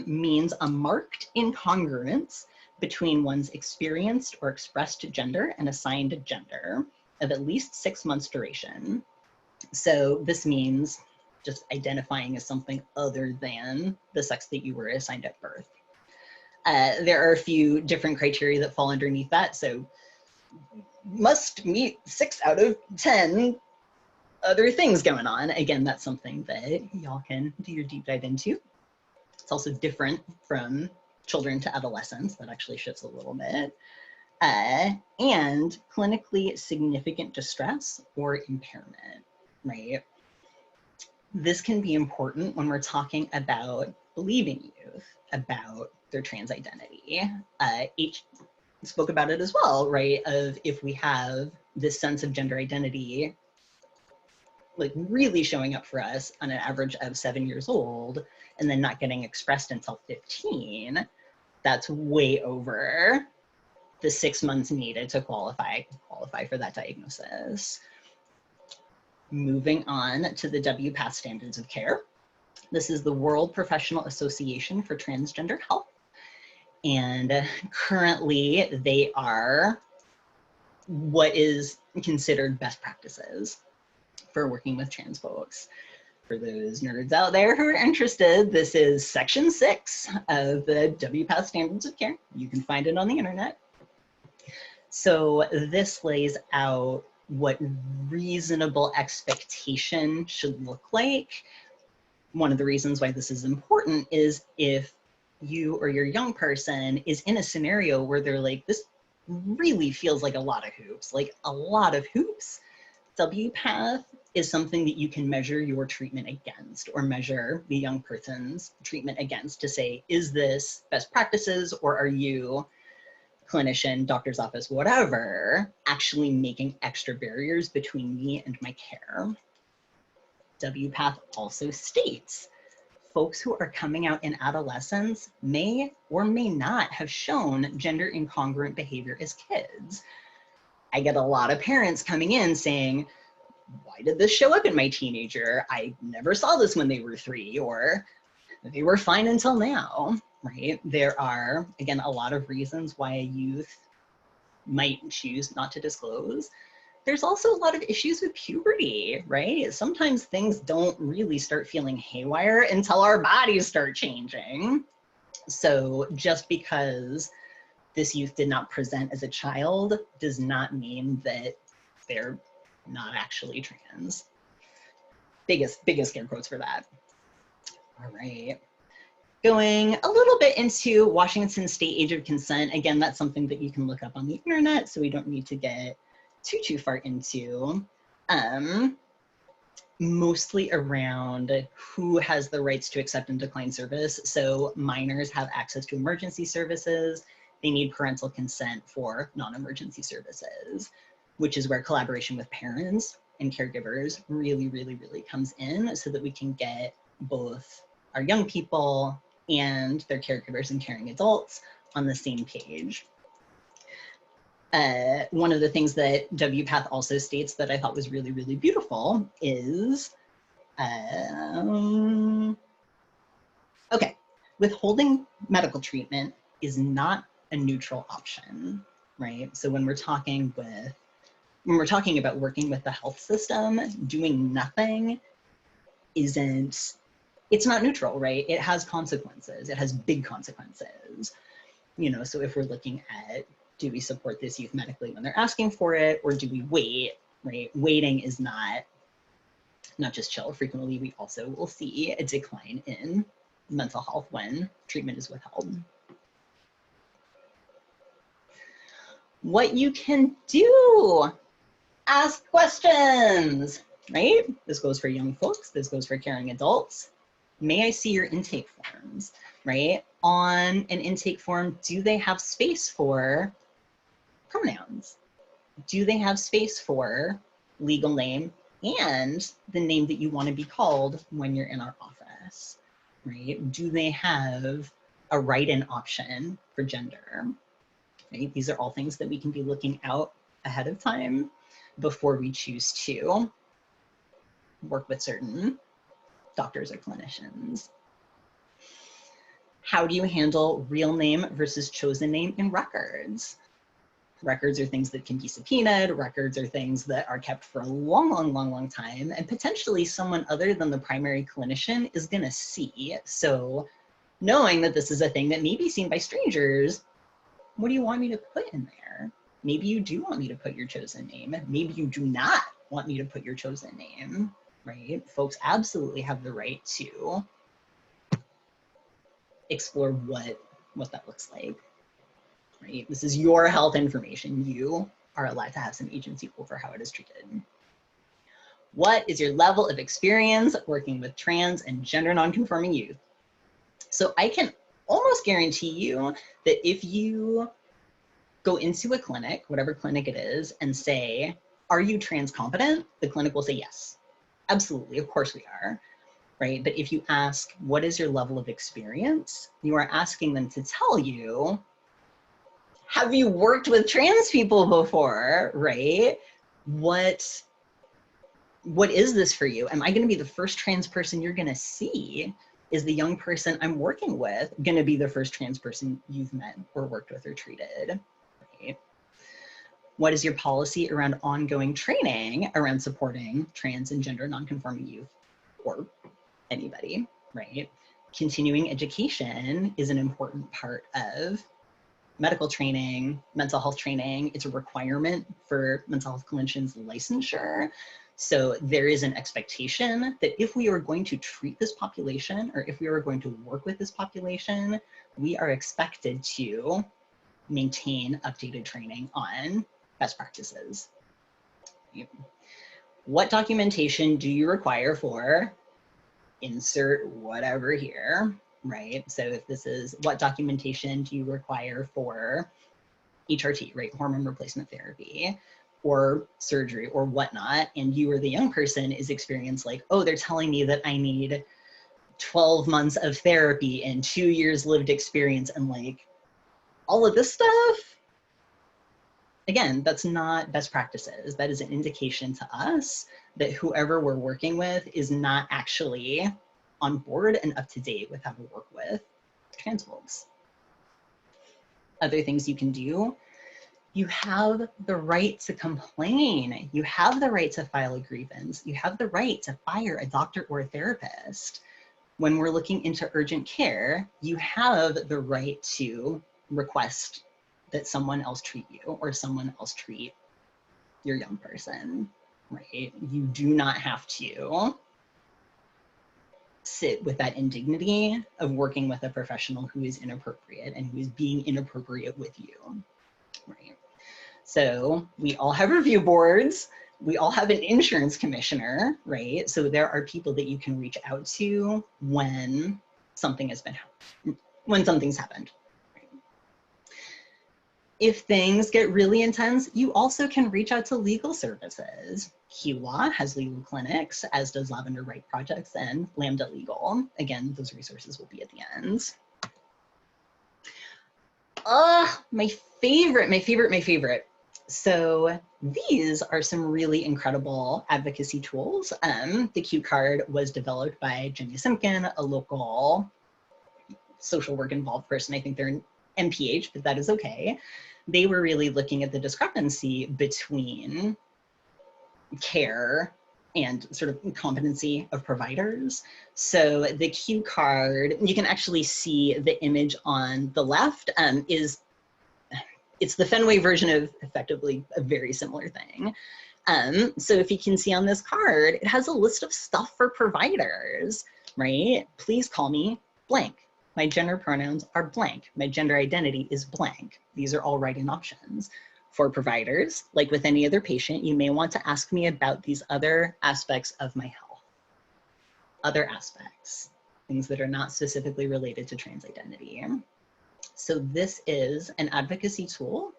means a marked incongruence between one's experienced or expressed gender and assigned gender of at least 6 months duration. So this means just identifying as something other than the sex that you were assigned at birth. There are a few different criteria that fall underneath that. So must meet 6 out of 10 other things going on. Again, that's something that y'all can do your deep dive into. It's also different from children to adolescents. That actually shifts a little bit. And clinically significant distress or impairment, right? This can be important when we're talking about believing youth about their trans identity. H spoke about it as well, right? Of if we have this sense of gender identity, like really showing up for us on an average of 7 years old and then not getting expressed until 15, that's way over the 6 months needed to qualify for that diagnosis. Moving on to the WPATH standards of care. This is the World Professional Association for Transgender Health. And currently they are what is considered best practices for working with trans folks. For those nerds out there who are interested, this is section 6 of the WPATH standards of care. You can find it on the internet. So this lays out what reasonable expectation should look like. One of the reasons why this is important is if you or your young person is in a scenario where they're like, this really feels like a lot of hoops, WPATH is something that you can measure your treatment against or measure the young person's treatment against to say, is this best practices or are you, clinician, doctor's office, whatever, actually making extra barriers between me and my care? WPATH also states folks who are coming out in adolescence may or may not have shown gender incongruent behavior as kids. I get a lot of parents coming in saying, why did this show up in my teenager? I never saw this when they were 3, or they were fine until now, right? There are, again, a lot of reasons why a youth might choose not to disclose. There's also a lot of issues with puberty, right? Sometimes things don't really start feeling haywire until our bodies start changing. So just because this youth did not present as a child does not mean that they're not actually trans. Biggest scare quotes for that. All right. Going a little bit into Washington State age of consent. Again, that's something that you can look up on the internet, so we don't need to get too far into. Mostly around who has the rights to accept and decline service. So minors have access to emergency services. They need parental consent for non-emergency services, which is where collaboration with parents and caregivers really comes in so that we can get both our young people and their caregivers and caring adults on the same page. One of the things that WPATH also states that I thought was really, really beautiful is, okay, withholding medical treatment is not a neutral option, right? So when we're talking about working with the health system, doing nothing it's not neutral, right? It has consequences. It has big consequences. You know, so if we're looking at, do we support this youth medically when they're asking for it, or do we wait, right? Waiting is not just chill. Frequently, we also will see a decline in mental health when treatment is withheld. What you can do, ask questions, right? This goes for young folks, this goes for caring adults. May I see your intake forms, right? On an intake form, do they have space for pronouns? Do they have space for legal name and the name that you want to be called when you're in our office, right? Do they have a write-in option for gender, right? These are all things that we can be looking out ahead of time before we choose to work with certain doctors or clinicians. How do you handle real name versus chosen name in records? Records are things that can be subpoenaed. Records are things that are kept for a long time, and potentially someone other than the primary clinician is gonna see. So knowing that this is a thing that may be seen by strangers, what do you want me to put in there? Maybe you do want me to put your chosen name. Maybe you do not want me to put your chosen name, right? Folks absolutely have the right to explore what that looks like, right? This is your health information. You are allowed to have some agency over how it is treated. What is your level of experience working with trans and gender nonconforming youth? So I can almost guarantee you that if you go into a clinic, whatever clinic it is, and say, are you trans competent? The clinic will say yes. Absolutely, of course we are, right? But if you ask, what is your level of experience? You are asking them to tell you, have you worked with trans people before, right? What is this for you? Am I gonna be the first trans person you're gonna see? Is the young person I'm working with gonna be the first trans person you've met or worked with or treated? Right? What is your policy around ongoing training around supporting trans and gender nonconforming youth or anybody, right? Continuing education is an important part of medical training, mental health training. It's a requirement for mental health clinicians' licensure. So there is an expectation that if we are going to treat this population or if we are going to work with this population, we are expected to maintain updated training on best practices. What documentation do you require for insert whatever here, right? So if this is, what documentation do you require for HRT, right? Hormone replacement therapy or surgery or whatnot, and you or the young person is experienced like, oh, they're telling me that I need 12 months of therapy and 2 years lived experience and like all of this stuff. Again, that's not best practices. That is an indication to us that whoever we're working with is not actually on board and up to date with how to work with trans folks. Other things you can do, you have the right to complain. You have the right to file a grievance. You have the right to fire a doctor or a therapist. When we're looking into urgent care, you have the right to request that someone else treat you or someone else treat your young person, right? You do not have to sit with that indignity of working with a professional who is inappropriate and who is being inappropriate with you, right? So we all have review boards. We all have an insurance commissioner, right? So there are people that you can reach out to when something has been, when something's happened. If things get really intense, you also can reach out to legal services. Q Law has legal clinics, as does Lavender Right Projects and Lambda Legal. Again, those resources will be at the end. My favorite. So these are some really incredible advocacy tools. The Q card was developed by Jenny Simkin, a local social work involved person. I think they're an MPH, but that is okay. They were really looking at the discrepancy between care and sort of competency of providers. So the Q card, you can actually see the image on the left it's the Fenway version of effectively a very similar thing. So if you can see on this card, it has a list of stuff for providers, right? Please call me blank. My gender pronouns are blank. My gender identity is blank. These are all write-in options. For providers, like with any other patient, you may want to ask me about these other aspects of my health. Other aspects, things that are not specifically related to trans identity. So this is an advocacy tool.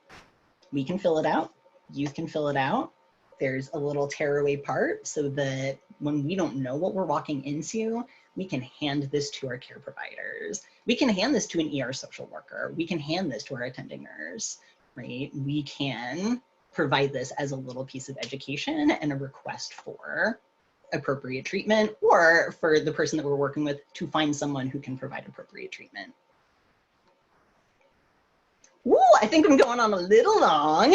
We can fill it out. You can fill it out. There's a little tearaway part so that when we don't know what we're walking into, we can hand this to our care providers. We can hand this to an ER social worker. We can hand this to our attending nurse, right? We can provide this as a little piece of education and a request for appropriate treatment, or for the person that we're working with to find someone who can provide appropriate treatment. Woo, I think I'm going on a little long.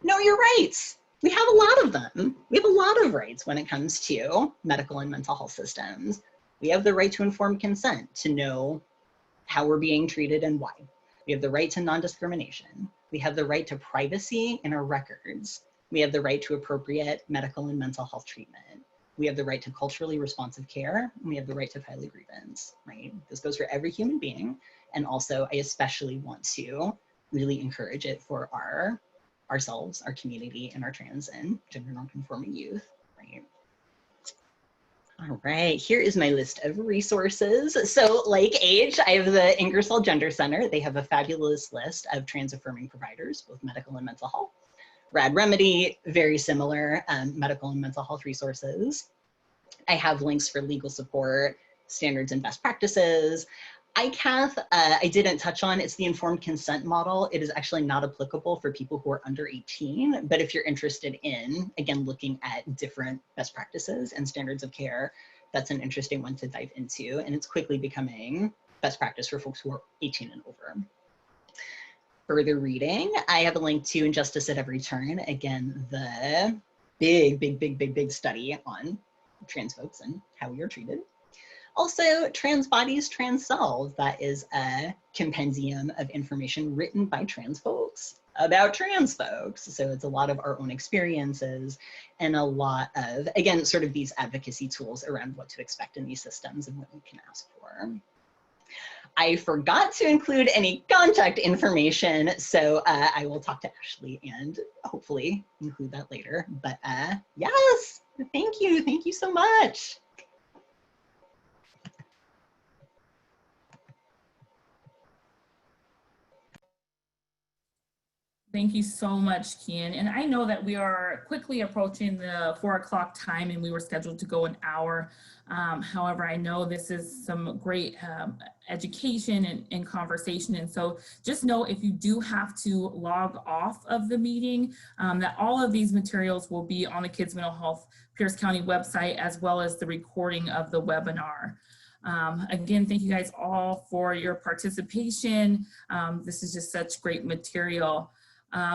Know your rights. We have a lot of them. We have a lot of rights when it comes to medical and mental health systems. We have the right to informed consent, to know how we're being treated and why. We have the right to non-discrimination. We have the right to privacy in our records. We have the right to appropriate medical and mental health treatment. We have the right to culturally responsive care. And we have the right to file a grievance, right? This goes for every human being. And also, I especially want to really encourage it for ourselves, our community, and our trans and gender nonconforming youth, right? All right, here is my list of resources. So like AGE, I have the Ingersoll Gender Center. They have a fabulous list of trans affirming providers, both medical and mental health. Rad Remedy, very similar medical and mental health resources. I have links for legal support, standards and best practices. ICATH, I didn't touch on, it's the informed consent model. It is actually not applicable for people who are under 18, but if you're interested in, again, looking at different best practices and standards of care, that's an interesting one to dive into, and it's quickly becoming best practice for folks who are 18 and over. Further reading, I have a link to Injustice at Every Turn. Again, the big study on trans folks and how we are treated. Also, Trans Bodies, Trans Selves. That is a compendium of information written by trans folks about trans folks. So it's a lot of our own experiences and a lot of, again, sort of these advocacy tools around what to expect in these systems and what we can ask for. I forgot to include any contact information, so I will talk to Ashley and hopefully include that later. But yes, thank you so much. Thank you so much, Kian. And I know that we are quickly approaching the 4 o'clock time and we were scheduled to go an hour. However, I know this is some great education and conversation. And so just know if you do have to log off of the meeting, that all of these materials will be on the Kids Mental Health Pierce County website, as well as the recording of the webinar. Again, thank you guys all for your participation. This is just such great material.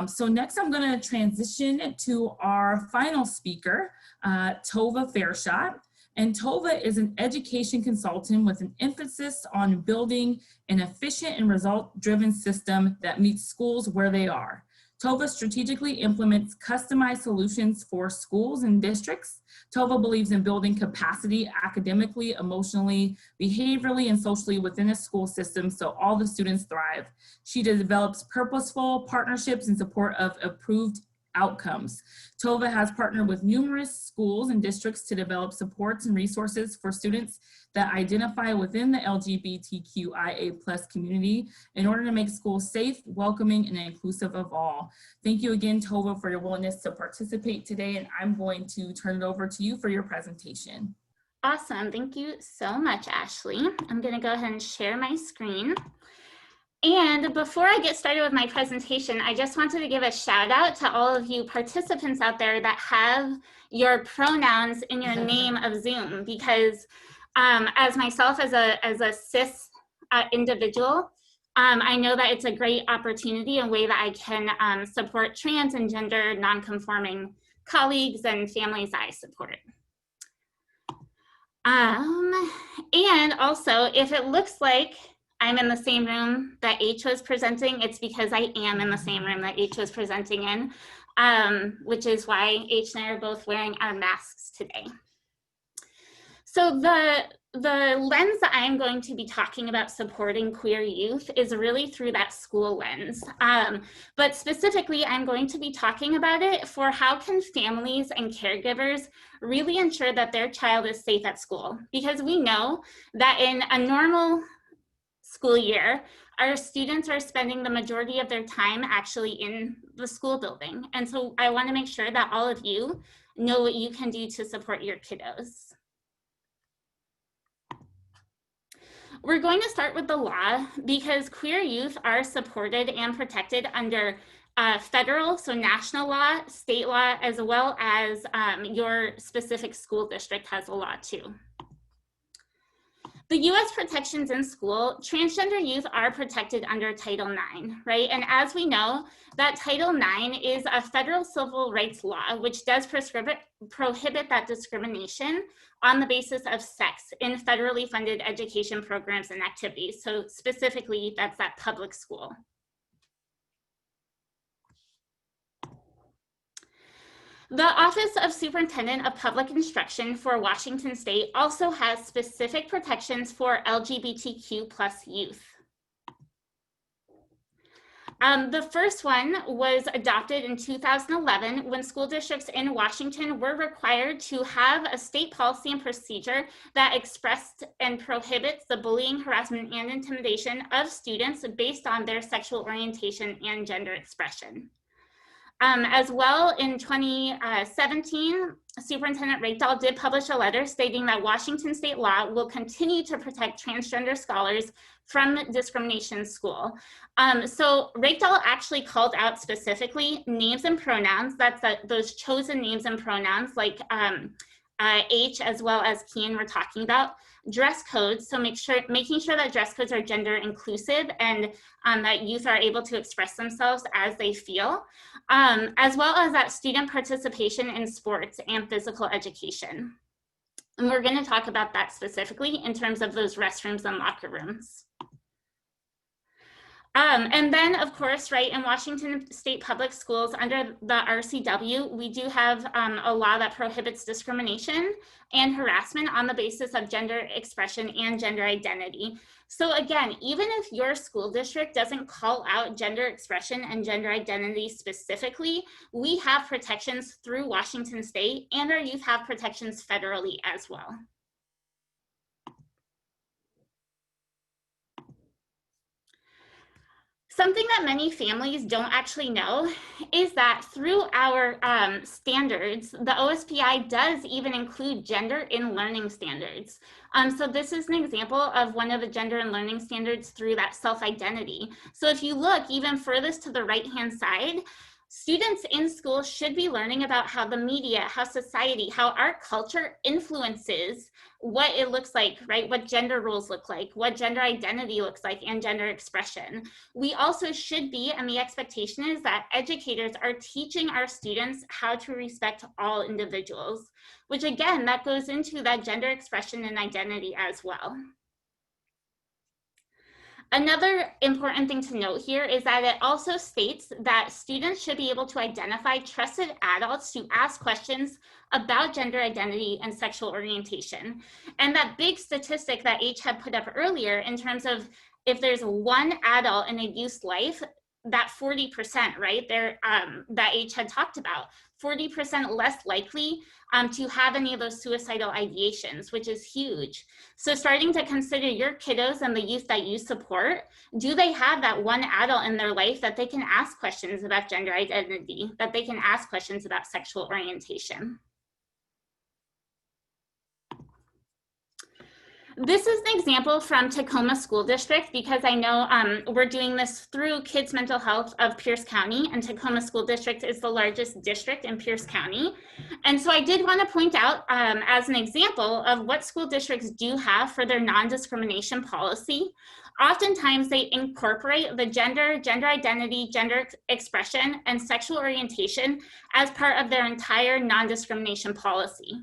So next I'm going to transition to our final speaker, Tova Fairshot. And Tova is an education consultant with an emphasis on building an efficient and result-driven system that meets schools where they are. Tova strategically implements customized solutions for schools and districts. Tova believes in building capacity academically, emotionally, behaviorally, and socially within a school system so all the students thrive. She develops purposeful partnerships in support of approved outcomes. TOVA has partnered with numerous schools and districts to develop supports and resources for students that identify within the LGBTQIA+ community in order to make schools safe, welcoming, and inclusive of all. Thank you again, TOVA, for your willingness to participate today, and I'm going to turn it over to you for your presentation. Awesome, thank you so much, Ashley. I'm gonna go ahead and share my screen. And before I get started with my presentation, I just wanted to give a shout out to all of you participants out there that have your pronouns in your name of Zoom, because as myself, as a cis individual, I know that it's a great opportunity, a way that I can support trans and gender nonconforming colleagues and families I support. And also, if it looks like I'm in the same room that H was presenting, it's because I am in the same room that H was presenting in, which is why H and I are both wearing our masks today. So the lens that I'm going to be talking about supporting queer youth is really through that school lens. But specifically, I'm going to be talking about it for how can families and caregivers really ensure that their child is safe at school. Because we know that in a normal school year, our students are spending the majority of their time actually in the school building. And so I want to make sure that all of you know what you can do to support your kiddos. We're going to start with the law because queer youth are supported and protected under federal, so national law, state law, as well as your specific school district has a law too. The U.S. protections in school, transgender youth are protected under Title IX, right? And as we know, that Title IX is a federal civil rights law, which does prohibit that discrimination on the basis of sex in federally funded education programs and activities. So specifically, that's that public school. The Office of Superintendent of Public Instruction for Washington State also has specific protections for LGBTQ+ youth. The first one was adopted in 2011 when school districts in Washington were required to have a state policy and procedure that expressed and prohibits the bullying, harassment, and intimidation of students based on their sexual orientation and gender expression. As well, in 2017, Superintendent Rakedahl did publish a letter stating that Washington state law will continue to protect transgender scholars from discrimination in school. So Rakedahl actually called out specifically names and pronouns, that's those chosen names and pronouns like H as well as Kian we're talking about, dress codes, so making sure that dress codes are gender inclusive and that youth are able to express themselves as they feel, as well as that student participation in sports and physical education. And we're going to talk about that specifically in terms of those restrooms and locker rooms. And then, of course, right, in Washington State Public Schools under the RCW, we do have a law that prohibits discrimination and harassment on the basis of gender expression and gender identity. So again, even if your school district doesn't call out gender expression and gender identity specifically, we have protections through Washington State, and our youth have protections federally as well. Something that many families don't actually know is that through our standards, the OSPI does even include gender in learning standards. So this is an example of one of the gender and learning standards through that self-identity. So if you look even furthest to the right-hand side, students in school should be learning about how the media, how society, how our culture influences what it looks like, right? What gender roles look like, what gender identity looks like, and gender expression. We also should be, and the expectation is that educators are teaching our students how to respect all individuals, which again, that goes into that gender expression and identity as well. Another important thing to note here is that it also states that students should be able to identify trusted adults to ask questions about gender identity and sexual orientation. And that big statistic that H had put up earlier in terms of if there's one adult in a youth's life that 40%, right, there that H had talked about, 40% less likely to have any of those suicidal ideations, which is huge. So starting to consider your kiddos and the youth that you support, do they have that one adult in their life that they can ask questions about gender identity, that they can ask questions about sexual orientation? This is an example from Tacoma School District, because I know we're doing this through Kids Mental Health of Pierce County, and Tacoma School District is the largest district in Pierce County. And so I did want to point out as an example of what school districts do have for their non-discrimination policy. Oftentimes they incorporate the gender identity, gender expression, and sexual orientation as part of their entire non-discrimination policy.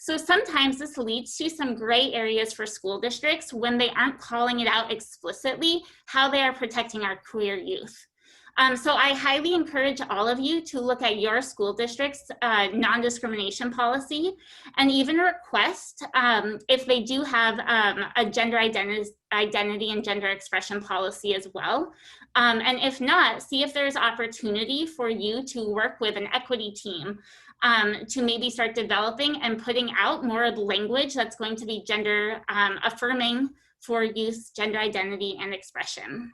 So sometimes this leads to some gray areas for school districts when they aren't calling it out explicitly how they are protecting our queer youth. So I highly encourage all of you to look at your school district's non-discrimination policy, and even request if they do have a gender identity and gender expression policy as well. And if not, see if there's opportunity for you to work with an equity team to maybe start developing and putting out more of the language that's going to be gender affirming for youth gender identity and expression.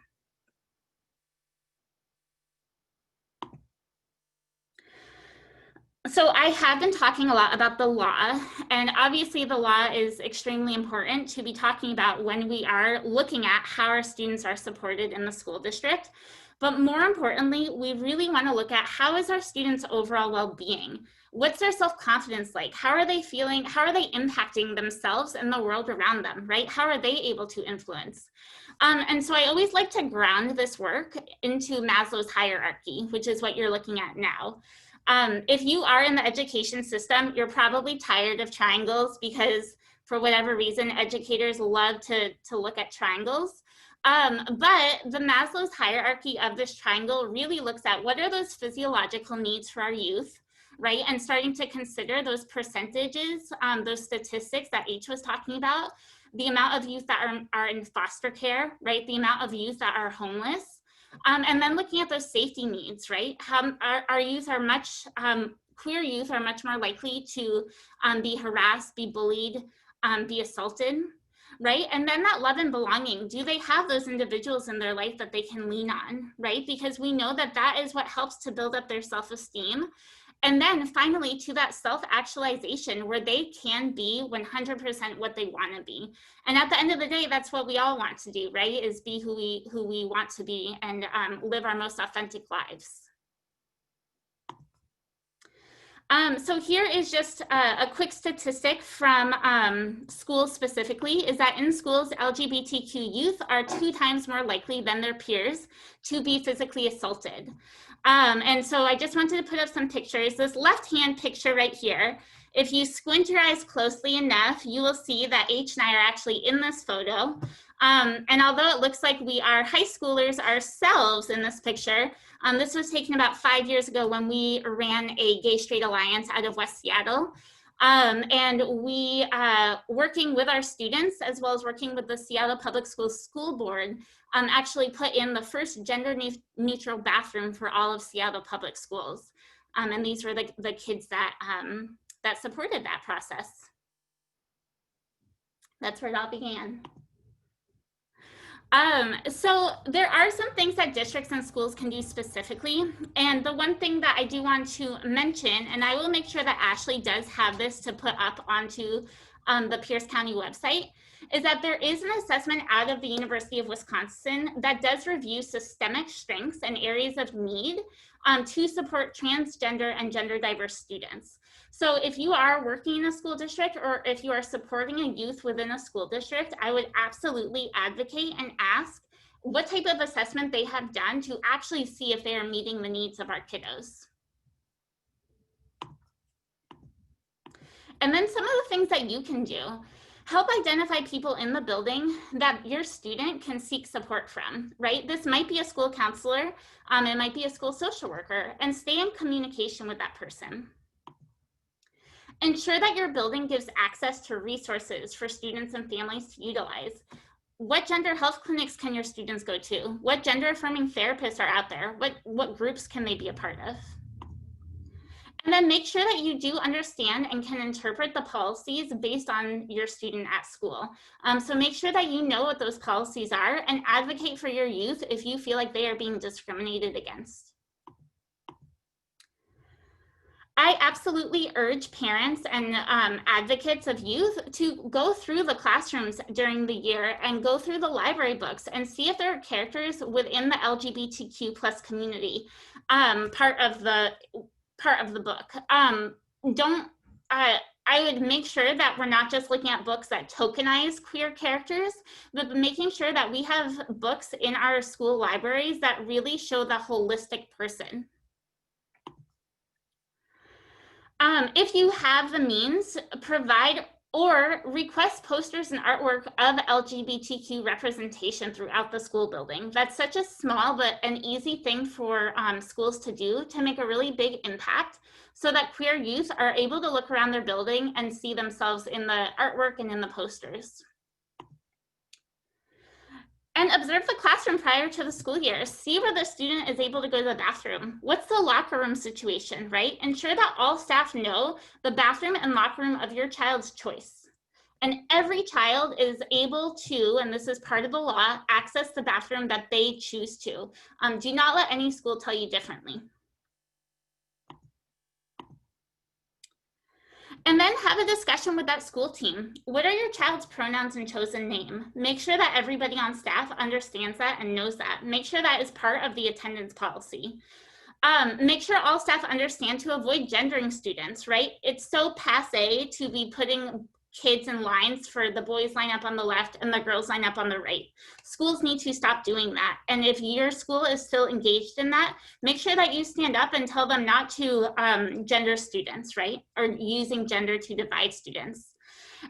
So I have been talking a lot about the law, and obviously the law is extremely important to be talking about when we are looking at how our students are supported in the school district. But more importantly, we really want to look at how is our students' overall well-being? What's their self-confidence like? How are they feeling? How are they impacting themselves and the world around them, right? How are they able to influence? And so I always like to ground this work into Maslow's hierarchy, which is what you're looking at now. If you are in the education system, you're probably tired of triangles, because for whatever reason, educators love to look at triangles. But the Maslow's hierarchy of this triangle really looks at what are those physiological needs for our youth, right? And starting to consider those percentages, those statistics that H was talking about, the amount of youth that are in foster care, right? The amount of youth that are homeless. And then looking at those safety needs, right? Our youth are much, queer youth are much more likely to be harassed, be bullied, be assaulted, right? And then that love and belonging, do they have those individuals in their life that they can lean on, right? Because we know that that is what helps to build up their self-esteem. And then finally, to that self-actualization where they can be 100% what they want to be. And at the end of the day, that's what we all want to do, right? Is be who we want to be and live our most authentic lives. So here is just a quick statistic from schools specifically, is that in schools, LGBTQ youth are 2 times more likely than their peers to be physically assaulted. And so I just wanted to put up some pictures. This left-hand picture right here, if you squint your eyes closely enough, you will see that H and I are actually in this photo. And although it looks like we are high schoolers ourselves in this picture, this was taken about 5 years ago when we ran a Gay Straight Alliance out of West Seattle. And we, working with our students, as well as working with the Seattle Public Schools School Board, actually put in the first gender neutral bathroom for all of Seattle Public Schools. And these were the kids that, that supported that process. That's where it all began. So there are some things that districts and schools can do specifically. And the one thing that I do want to mention, and I will make sure that Ashley does have this to put up onto the Pierce County website, is that there is an assessment out of the University of Wisconsin that does review systemic strengths and areas of need to support transgender and gender diverse students. So if you are working in a school district, or if you are supporting a youth within a school district, I would absolutely advocate and ask what type of assessment they have done to actually see if they are meeting the needs of our kiddos. And then some of the things that you can do: help identify people in the building that your student can seek support from, right? This might be a school counselor, it might be a school social worker, and stay in communication with that person. Ensure that your building gives access to resources for students and families to utilize. what gender health clinics can your students go to? What gender affirming therapists are out there? What groups can they be a part of? And then make sure that you do understand and can interpret the policies based on your student at school. So make sure that you know what those policies are and advocate for your youth if you feel like they are being discriminated against. I absolutely urge parents and advocates of youth to go through the classrooms during the year and go through the library books and see if there are characters within the LGBTQ plus community part of the book. I would make sure that we're not just looking at books that tokenize queer characters, but making sure that we have books in our school libraries that really show the holistic person. If you have the means, provide or request posters and artwork of LGBTQ representation throughout the school building. That's such a small but an easy thing for schools to do to make a really big impact so that queer youth are able to look around their building and see themselves in the artwork and in the posters. And observe the classroom prior to the school year. See where the student is able to go to the bathroom. What's the locker room situation, right? Ensure that all staff know the bathroom and locker room of your child's choice. And every child is able to, and this is part of the law, access the bathroom that they choose to. Do not let any school tell you differently. And then have a discussion with that school team. What are your child's pronouns and chosen name? Make sure that everybody on staff understands that and knows that. Make sure that is part of the attendance policy. Make sure all staff understand to avoid gendering students, right? It's so passe to be putting kids in lines for the boys line up on the left and the girls line up on the right. Schools need to stop doing that. And if your school is still engaged in that, make sure that you stand up and tell them not to gender students, right? Or using gender to divide students.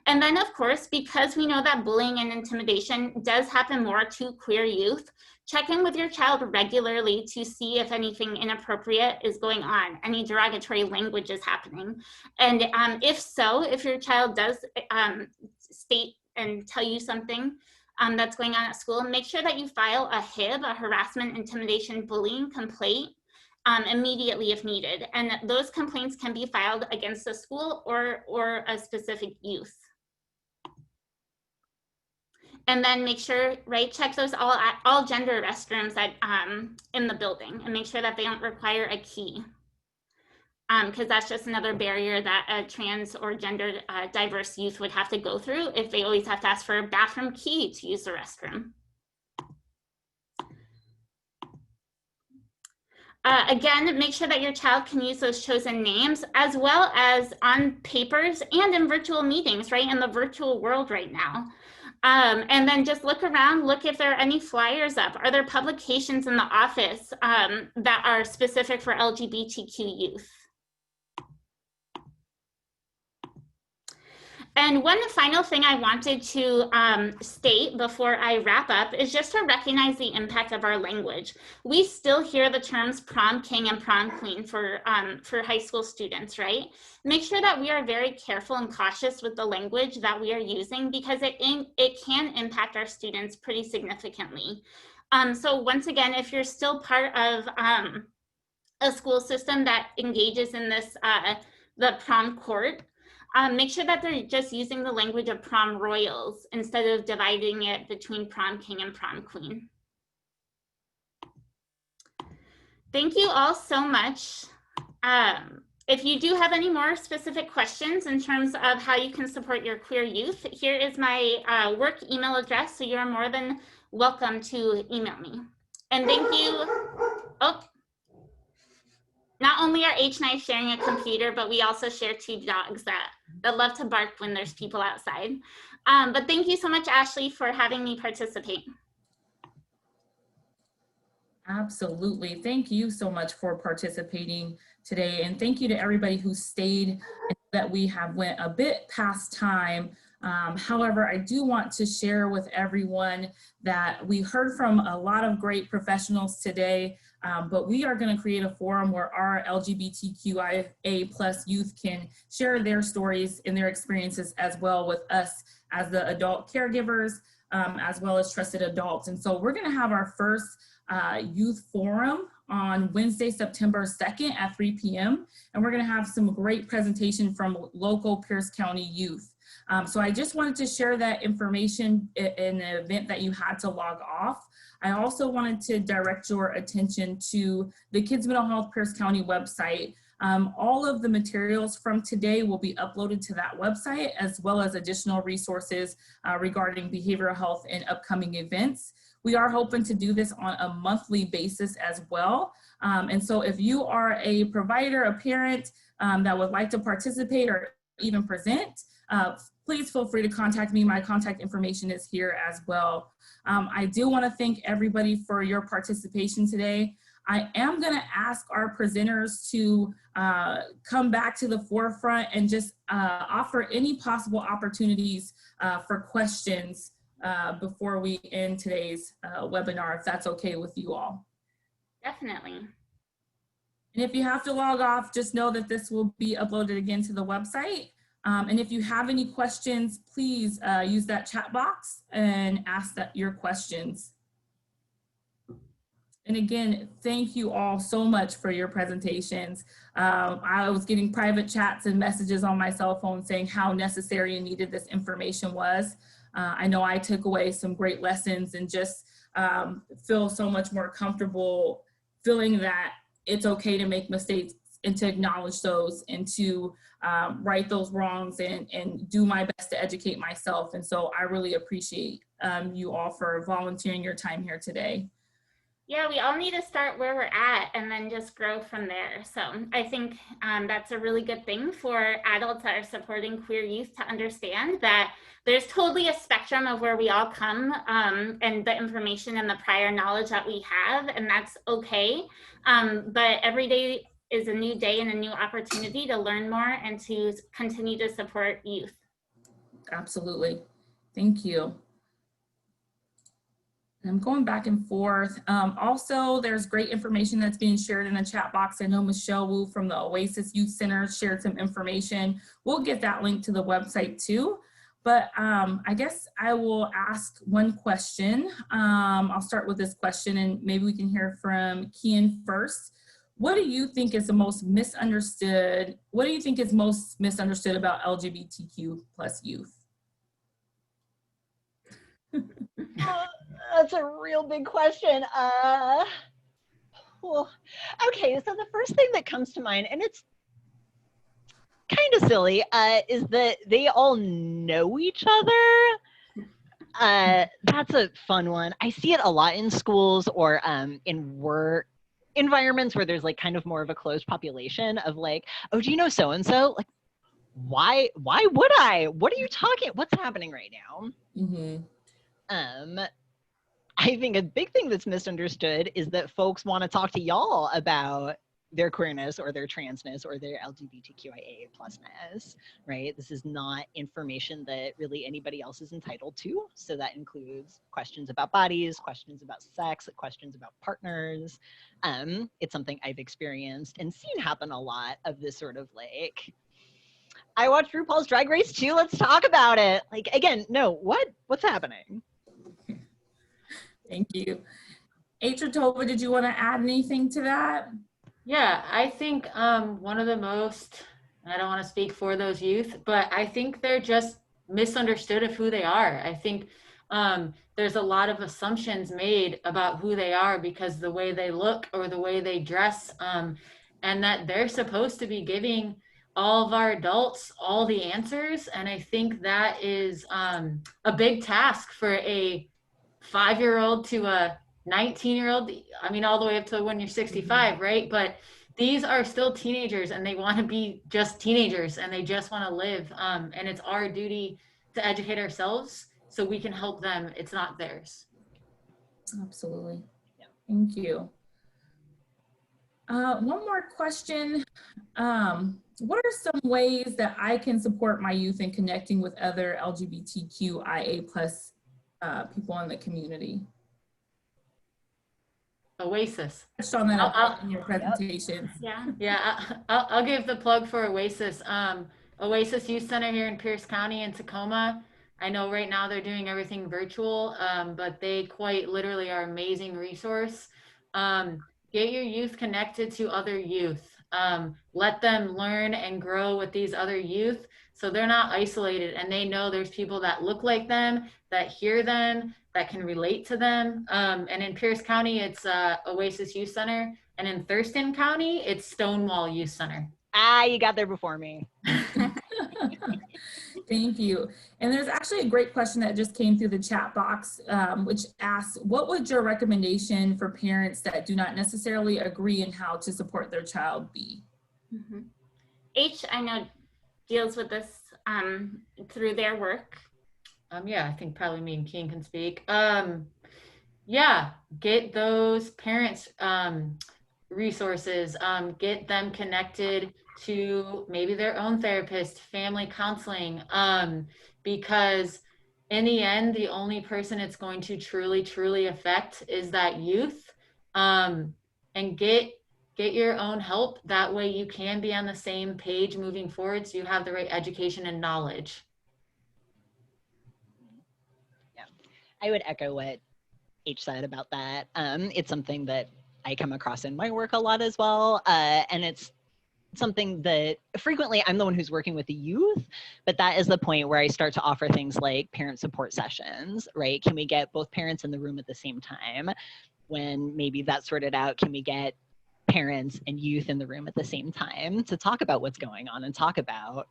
And then of course, because we know that bullying and intimidation does happen more to queer youth, check in with your child regularly to see if anything inappropriate is going on, any derogatory language is happening. And if so, if your child does state and tell you something that's going on at school, make sure that you file a HIB, a harassment, intimidation, bullying complaint immediately if needed. And those complaints can be filed against the school or a specific youth. And then make sure, right, check those all gender restrooms that in the building and make sure that they don't require a key. Because that's just another barrier that a trans or gender diverse youth would have to go through if they always have to ask for a bathroom key to use the restroom. Again, make sure that your child can use those chosen names as well as on papers and in virtual meetings, right, in the virtual world right now. And then just look around, look if there are any flyers up. Are there publications in the office that are specific for LGBTQ youth? And one final thing I wanted to state before I wrap up is just to recognize the impact of our language. We still hear the terms prom king and prom queen for high school students, right? Make sure that we are very careful and cautious with the language that we are using because it can impact our students pretty significantly. So once again, if you're still part of a school system that engages in this, the prom court, make sure that they're just using the language of prom royals instead of dividing it between prom king and prom queen. Thank you all so much. If you do have any more specific questions in terms of how you can support your queer youth, here is my work email address, so you're more than welcome to email me. And thank you. Oh. Not only are H and I sharing a computer, but we also share 2 dogs that love to bark when there's people outside. But thank you so much, Ashley, for having me participate. Absolutely. Thank you so much for participating today. And thank you to everybody who stayed, that we have went a bit past time. However, I do want to share with everyone that we heard from a lot of great professionals today, but we are going to create a forum where our LGBTQIA+ youth can share their stories and their experiences as well with us as the adult caregivers. as well as trusted adults. And so we're going to have our first youth forum on Wednesday, September 2nd at 3 p.m. And we're going to have some great presentation from local Pierce County youth. So I just wanted to share that information in the event that you had to log off. I also wanted to direct your attention to the Kids Mental Health Pierce County website. All of the materials from today will be uploaded to that website, as well as additional resources regarding behavioral health and upcoming events. We are hoping to do this on a monthly basis as well. And so if you are a provider, a parent that would like to participate or even present, please feel free to contact me. My contact information is here as well. I do want to thank everybody for your participation today. I am going to ask our presenters to come back to the forefront and just offer any possible opportunities for questions before we end today's webinar, if that's okay with you all. Definitely. And if you have to log off, just know that this will be uploaded again to the website. And if you have any questions, please use that chat box and ask your questions. And again, thank you all so much for your presentations. I was getting private chats and messages on my cell phone saying how necessary and needed this information was. I know I took away some great lessons and just feel so much more comfortable feeling that it's okay to make mistakes and to acknowledge those and to right those wrongs and do my best to educate myself. And so I really appreciate you all for volunteering your time here today. Yeah, we all need to start where we're at and then just grow from there. So I think that's a really good thing for adults that are supporting queer youth to understand that there's totally a spectrum of where we all come and the information and the prior knowledge that we have, and that's okay. But every day is a new day and a new opportunity to learn more and to continue to support youth. Absolutely. Thank you. I'm going back and forth. Also, there's great information that's being shared in the chat box. I know Michelle Wu from the Oasis Youth Center shared some information. We'll get that link to the website too. But I guess I will ask one question. I'll start with this question and maybe we can hear from Kian first. What do you think is the most misunderstood? What do you think is most misunderstood about LGBTQ plus youth? That's a real big question. Well, okay, so the first thing that comes to mind, and it's kind of silly, is that they all know each other. That's a fun one. I see it a lot in schools or in work environments where there's like kind of more of a closed population of like, oh, do you know so-and-so? Like, why would I? What are you talking? What's happening right now? Mm-hmm. I think a big thing that's misunderstood is that folks want to talk to y'all about their queerness or their transness or their LGBTQIA plusness, right? This is not information that really anybody else is entitled to. So that includes questions about bodies, questions about sex, questions about partners. It's something I've experienced and seen happen a lot of this sort of like, I watched RuPaul's Drag Race too, let's talk about it. Like, again, no, what's happening? Thank you. Tova, did you want to add anything to that? Yeah, I think one of the most, I don't want to speak for those youth, but I think they're just misunderstood of who they are. I think there's a lot of assumptions made about who they are because the way they look or the way they dress, and that they're supposed to be giving all of our adults all the answers. And I think that is a big task for a 5-year-old to a 19-year-old, I mean, all the way up to when you're 65, right? But these are still teenagers and they want to be just teenagers and they just want to live. And it's our duty to educate ourselves so we can help them. It's not theirs. Absolutely. Yeah. Thank you. One more question. What are some ways that I can support my youth in connecting with other LGBTQIA plus people in the community? Oasis. I saw that in your presentation. Yeah. I'll give the plug for Oasis. Oasis Youth Center here in Pierce County in Tacoma I know right now they're doing everything virtual, but they quite literally are amazing resource. Get your youth connected to other youth. Let them learn and grow with these other youth so they're not isolated and they know there's people that look like them, that hear them, that can relate to them. And in Pierce County, it's Oasis Youth Center. And in Thurston County, it's Stonewall Youth Center. Ah, you got there before me. Thank you. And there's actually a great question that just came through the chat box, which asks, what would your recommendation for parents that do not necessarily agree in how to support their child be? Mm-hmm. H, I know, deals with this through their work. Yeah, I think probably me and Keen can speak. Yeah, get those parents resources, get them connected to maybe their own therapist, family counseling, because in the end, the only person it's going to truly affect is that youth. And get your own help. That way you can be on the same page moving forward, so you have the right education and knowledge. Yeah, I would echo what H said about that. It's something that I come across in my work a lot as well. And it's something that frequently I'm the one who's working with the youth, but that is the point where I start to offer things like parent support sessions, right? Can we get both parents in the room at the same time? When maybe that's sorted out, can we get parents and youth in the room at the same time to talk about what's going on and talk about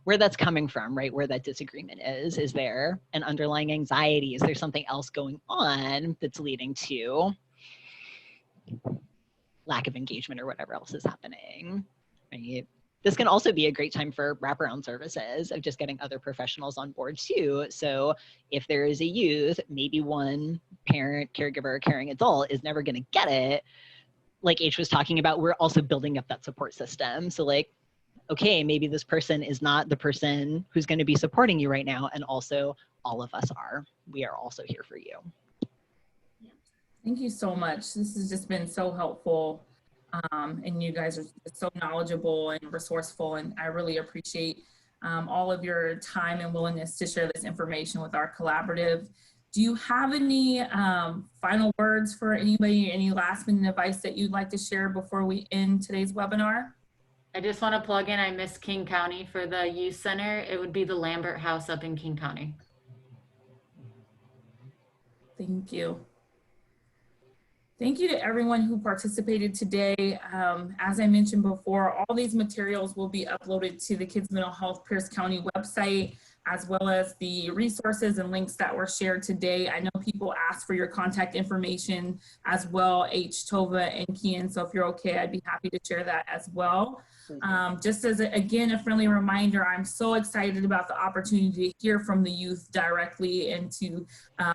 where that's coming from, right? Where that disagreement is. Is there an underlying anxiety? Is there something else going on that's leading to lack of engagement or whatever else is happening, right? This can also be a great time for wraparound services of just getting other professionals on board too. So if there is a youth, maybe one parent, caregiver, caring adult is never going to get it. Like H was talking about, we're also building up that support system. So like, okay, maybe this person is not the person who's going to be supporting you right now. And also all of us are. We are also here for you. Thank you so much. This has just been so helpful. And you guys are so knowledgeable and resourceful. And I really appreciate all of your time and willingness to share this information with our collaborative. Do you have any final words for anybody, any last minute advice that you'd like to share before we end today's webinar? I just want to plug in, I miss King County for the youth center. It would be the Lambert House up in King County. Thank you. Thank you to everyone who participated today. As I mentioned before, all these materials will be uploaded to the Kids Mental Health Pierce County website, as well as the resources and links that were shared today. I know people asked for your contact information as well, H, Tova, and Kian. So if you're okay, I'd be happy to share that as well. Just as, again, a friendly reminder, I'm so excited about the opportunity to hear from the youth directly and to allow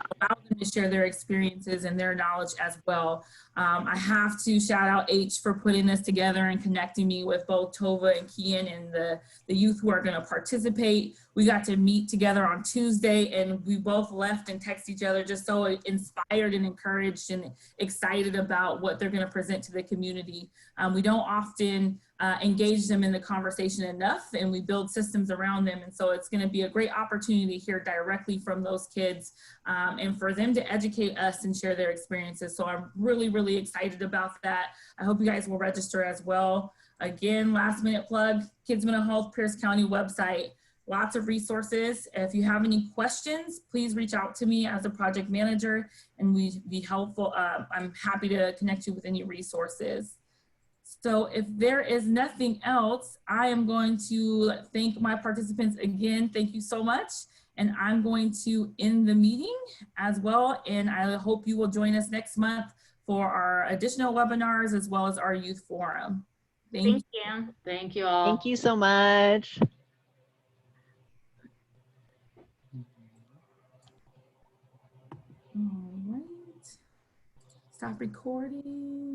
them to share their experiences and their knowledge as well. I have to shout out H for putting this together and connecting me with both Tova and Kian and the youth who are going to participate. We got to meet together on Tuesday and we both left and text each other just so inspired and encouraged and excited about what they're going to present to the community. We don't often engage them in the conversation enough, and we build systems around them. And so it's going to be a great opportunity to hear directly from those kids and for them to educate us and share their experiences. So I'm really excited about that. I hope you guys will register as well. Again, last minute plug, Kids Mental Health Pierce County website. Lots of resources. If you have any questions, please reach out to me as a project manager and we'd be helpful. I'm happy to connect you with any resources. So if there is nothing else, I am going to thank my participants again. Thank you so much. And I'm going to end the meeting as well. And I hope you will join us next month for our additional webinars as well as our youth forum. Thank you. Thank you all. Thank you so much. All right. Stop recording.